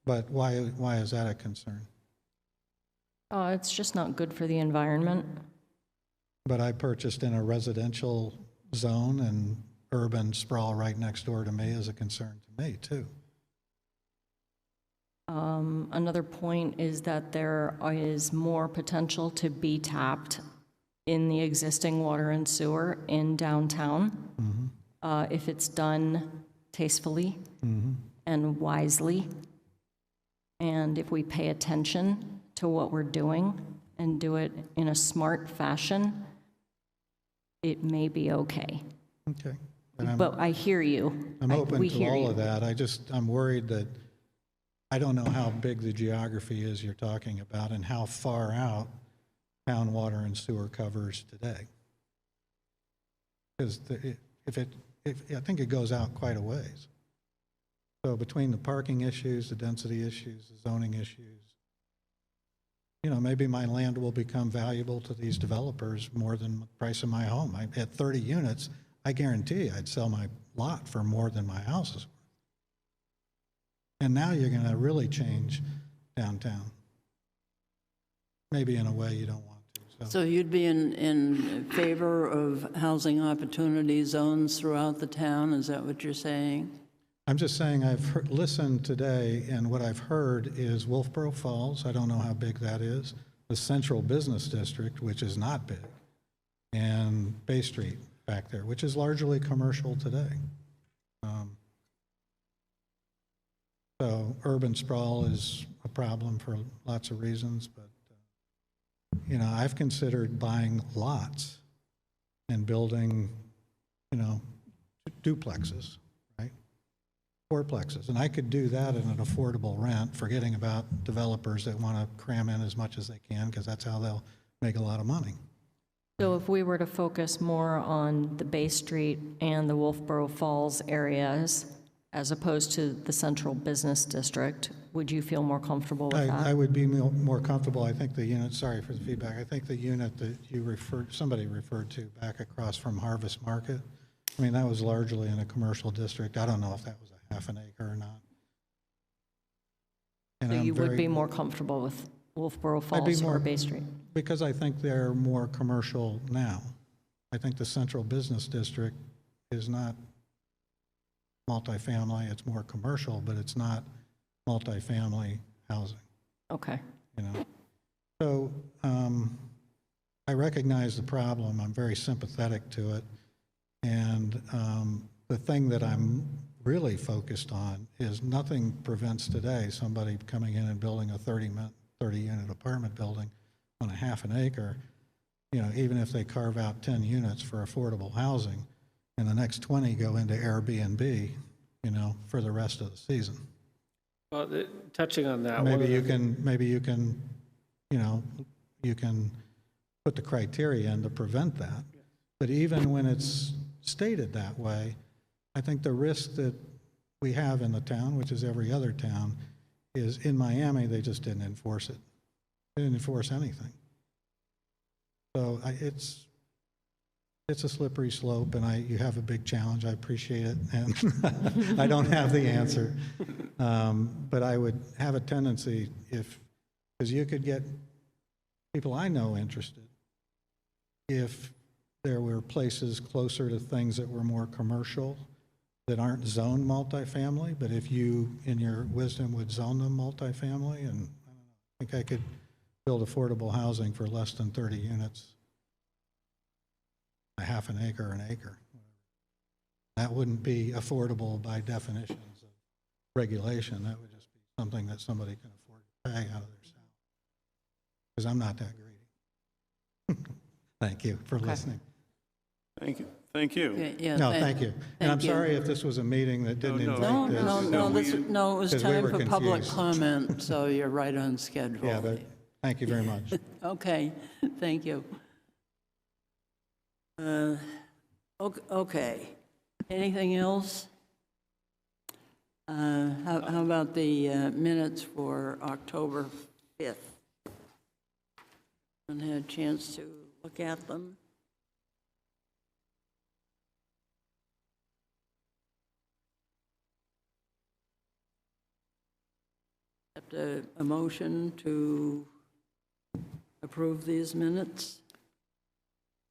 but why is that a concern? It's just not good for the environment. But I purchased in a residential zone, and urban sprawl right next door to me is a concern to me too. Another point is that there is more potential to be tapped in the existing water and sewer in downtown if it's done tastefully and wisely. And if we pay attention to what we're doing and do it in a smart fashion, it may be okay. Okay. But I hear you. I'm open we to hear all you. of that. I'm worried that I don't know how big the geography is you're talking about and how far out town water and sewer covers today. Because I think it goes out quite a ways. So between the parking issues, the density issues, the zoning issues, you know, maybe my land will become valuable to these developers more than the price of my home. At 30 units, I guarantee I'd sell my lot for more than my house is worth. And now you're going to really change downtown. Maybe in a way you don't want to. So you'd be in favor of housing opportunity zones throughout the town? Is that what you're saying? I'm just saying I've listened today, and what I've heard is Wolfeboro Falls, I don't know how big that is, the Central Business District, which is not big, and Bay Street back there, which is largely commercial today. So urban sprawl is a problem for lots of reasons, but you know, I've considered buying lots and building, duplexes, right? Fourplexes. And I could do that at an affordable rent, forgetting about developers that want to cram in as much as they can, because that's how they'll make a lot of money. So if we were to focus more on the Bay Street and the Wolfeboro Falls areas, as opposed to the central business district, would you feel more comfortable with that? I would be more comfortable. I think the unit, sorry for the feedback, I think the unit that somebody referred to back across from Harvest Market, I mean, that was largely in a commercial district. I don't know if that was a half an acre or not. And So I'm you would very- be more comfortable with Wolfeboro I'd be Falls or more- Bay Street? Because I think they're more commercial now. I think the central business district is not multifamily, it's more commercial, but it's not multifamily housing, Okay. So I recognize the problem, I'm very sympathetic to it, and the thing that I'm really focused on is nothing prevents today somebody coming in and building a 30-unit apartment building on a half an acre, even if they carve out 10 units for affordable housing, and the next 20 go into Airbnb, for the rest of the season. Well, touching on that, Maybe you can put the criteria in to prevent that. But even when it's stated that way, I think the risk that we have in the town, which is every other town, is in Miami, they just didn't enforce it. They didn't enforce anything. So it's a slippery slope, and you have a big challenge. I appreciate it, and I don't have the answer. But I would have a tendency, because you could get people I know interested if there were places closer to things that were more commercial that aren't zoned multifamily, but if you, in your wisdom, would zone them multifamily, and I think I could build affordable housing for less than 30 units, a half an acre, an acre. That wouldn't be affordable by definitions of regulation. That would just be something that somebody can afford to pay out of their salary. Because I'm not that greedy. Thank you for listening. Thank you. Thank you. Okay, yeah, No, thank you. And I'm thank you. sorry if this was a meeting that didn't No, invite this. No, it was 'Cause we time were for public confused. comment, so you're right on schedule. Yeah, but thank you very much. Okay, thank you. Okay, anything else? How about the minutes for October 5th? Haven't had a chance to look at them. Accept a motion to approve these minutes?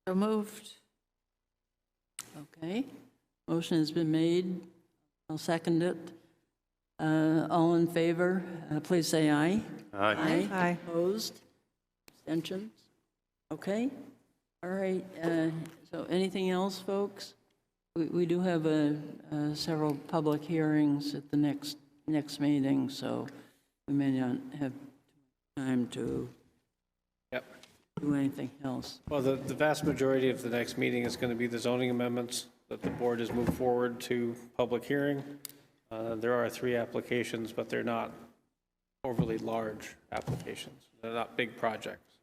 So moved. Okay, motion has been made. I'll second it. All in favor, please say aye. Aye. Aye. Opposed? Abstentions? Okay, all right. So anything else, folks? We do have several public hearings at the next meeting, so we may not have time to do anything else. Well, the vast majority of the next meeting is going to be the zoning amendments that the board has moved forward to public hearing. There are 3 applications, but they're not overly large applications. They're not big projects.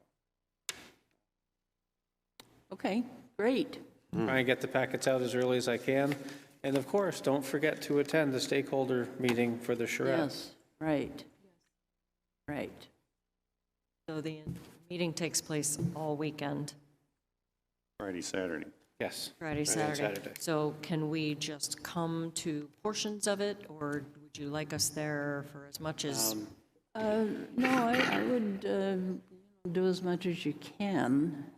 Okay, great. Try and get the packets out as early as I can. And of course, don't forget to attend the stakeholder meeting for the charrette. Yes, right. Right. So the meeting takes place all weekend, Friday, Saturday. Yes. Friday, and Saturday. So can we just come to portions of it, or would you like us there for as much as? No, I would do as much as you can.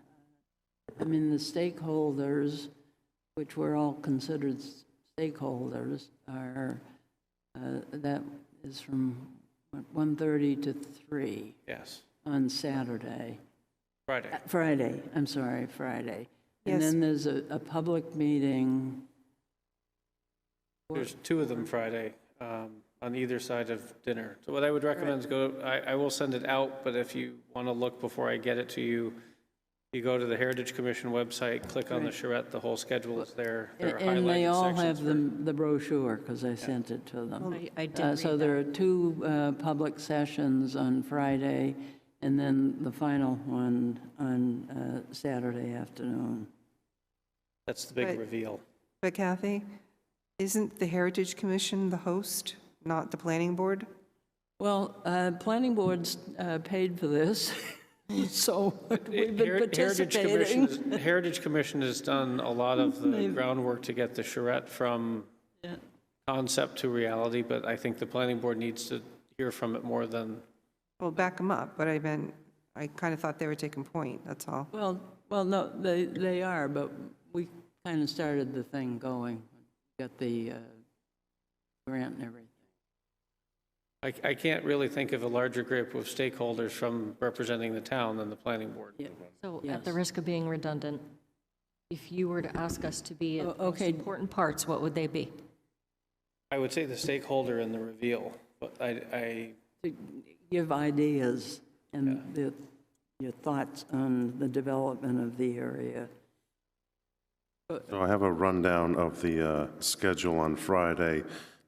I mean, the stakeholders, which we're all considered stakeholders, are, that is from 1:30 to 3 Yes. on Saturday. Friday. Friday, I'm sorry, Friday. And Yes. then there's a public meeting. There's 2 of them Friday on either side of dinner. So what I would recommend is I will send it out, but if you want to look before I get it to you, You go to the Heritage Commission website, click on the charrette, the whole schedule is there. There are And they highlighted all sections have the brochure, because I sent it to them. I did read So there are two public sessions on Friday, and then the final one on Saturday afternoon. That's the big Right. reveal. But Kathy, isn't the Heritage Commission the host, not the planning board? Well, planning board's paid for this, so we've been participating. Heritage Commission has done a lot of the groundwork to get the charrette from Yeah. concept to reality, but I think the planning board needs to hear from it more than, Well, back them up, but I meant, I kind of thought they were taking point, that's all. Well, no, they are, but we kind of started the thing going, got the grant and everything. I can't really think of a larger group of stakeholders from representing the town than the planning board. Yeah. So Yes. at the risk of being redundant, if you were to ask us to be at the most okay. important parts, what would they be? I would say the stakeholder in the reveal, but I To give ideas and your thoughts on the development of the area. So I have a rundown of the schedule on Friday.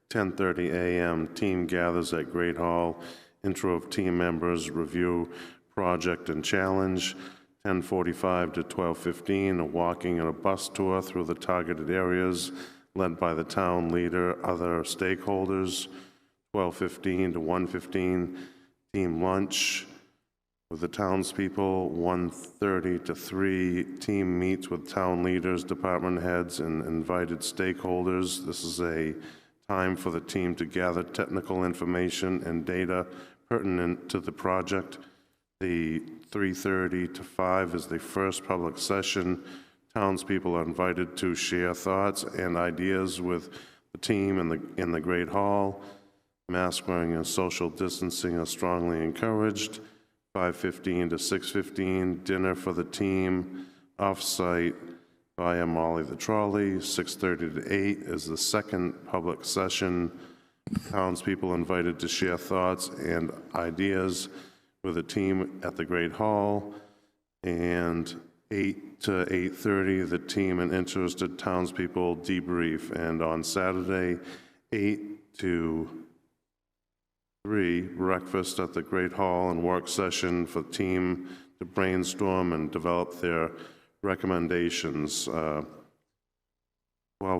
10:30 a.m., team gathers at Great Hall. Intro of team members, review project and challenge. 10:45 to 12:15, a walking and a bus tour through the targeted areas led by the town leader, other stakeholders. 12:15 to 1:15, team lunch with the townspeople. 1:30 to 3, team meets with town leaders, department heads, and invited stakeholders. This is a time for the team to gather technical information and data pertinent to the project. The 3:30 to 5 is the first public session. Townspeople are invited to share thoughts and ideas with the team in the Great Hall. Mask wearing and social distancing are strongly encouraged. 5:15 to 6:15, dinner for the team, off-site via Molly the Trolley. 6:30 to 8 is the second public session. Townspeople invited to share thoughts and ideas with the team at the Great Hall. And 8 to 8:30, the team and interested townspeople debrief. And on Saturday, 8 to 3, breakfast at the Great Hall and work session for the team to brainstorm and develop their recommendations. 12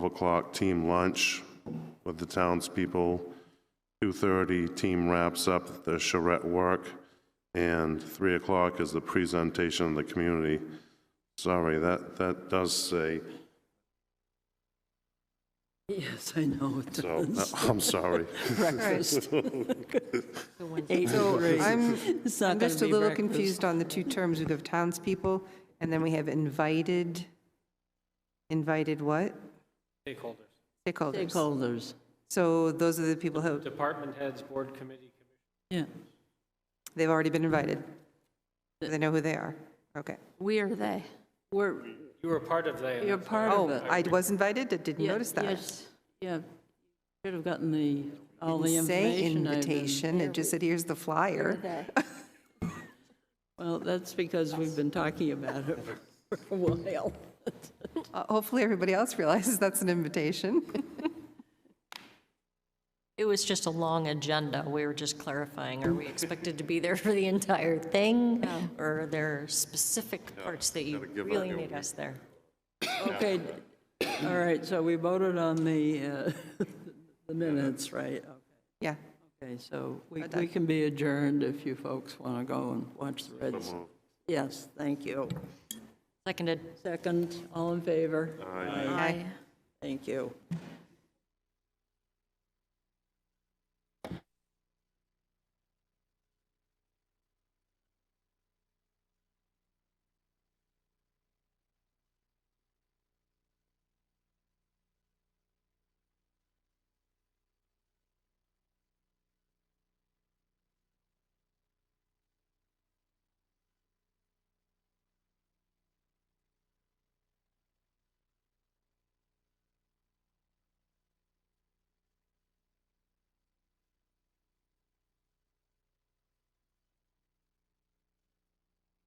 o'clock, team lunch with the townspeople. 2:30, team wraps up the charrette work. And 3 o'clock is the presentation of the community. Sorry, that does say, Yes, I know it so does. I'm sorry. Breakfast. So I'm just a little confused on the two terms. We have townspeople, and then we have invited what? stakeholders, Stakeholders. Stakeholders, So those are the people who, department heads, board committee, yeah. they've already been invited. They know who they are. Okay. We or they? you were part of that. You're part of Oh, it. I was invited? I didn't Yeah, notice that. yes, yeah. Should have gotten all the Didn't say information. I've been- invitation, it just said, here's the flyer. Well, that's because we've been talking about it for a while. Hopefully, everybody else realizes that's an invitation. It was just a long agenda. We were just clarifying, are we expected to be there for the entire thing? Or are there specific parts that you really need us there? Okay, all right, so we voted on the minutes, right? Yeah. Okay, so we can be adjourned if you folks want to go and watch the Reds. Yes, thank you. Seconded. Second, all in favor? Aye. Thank you.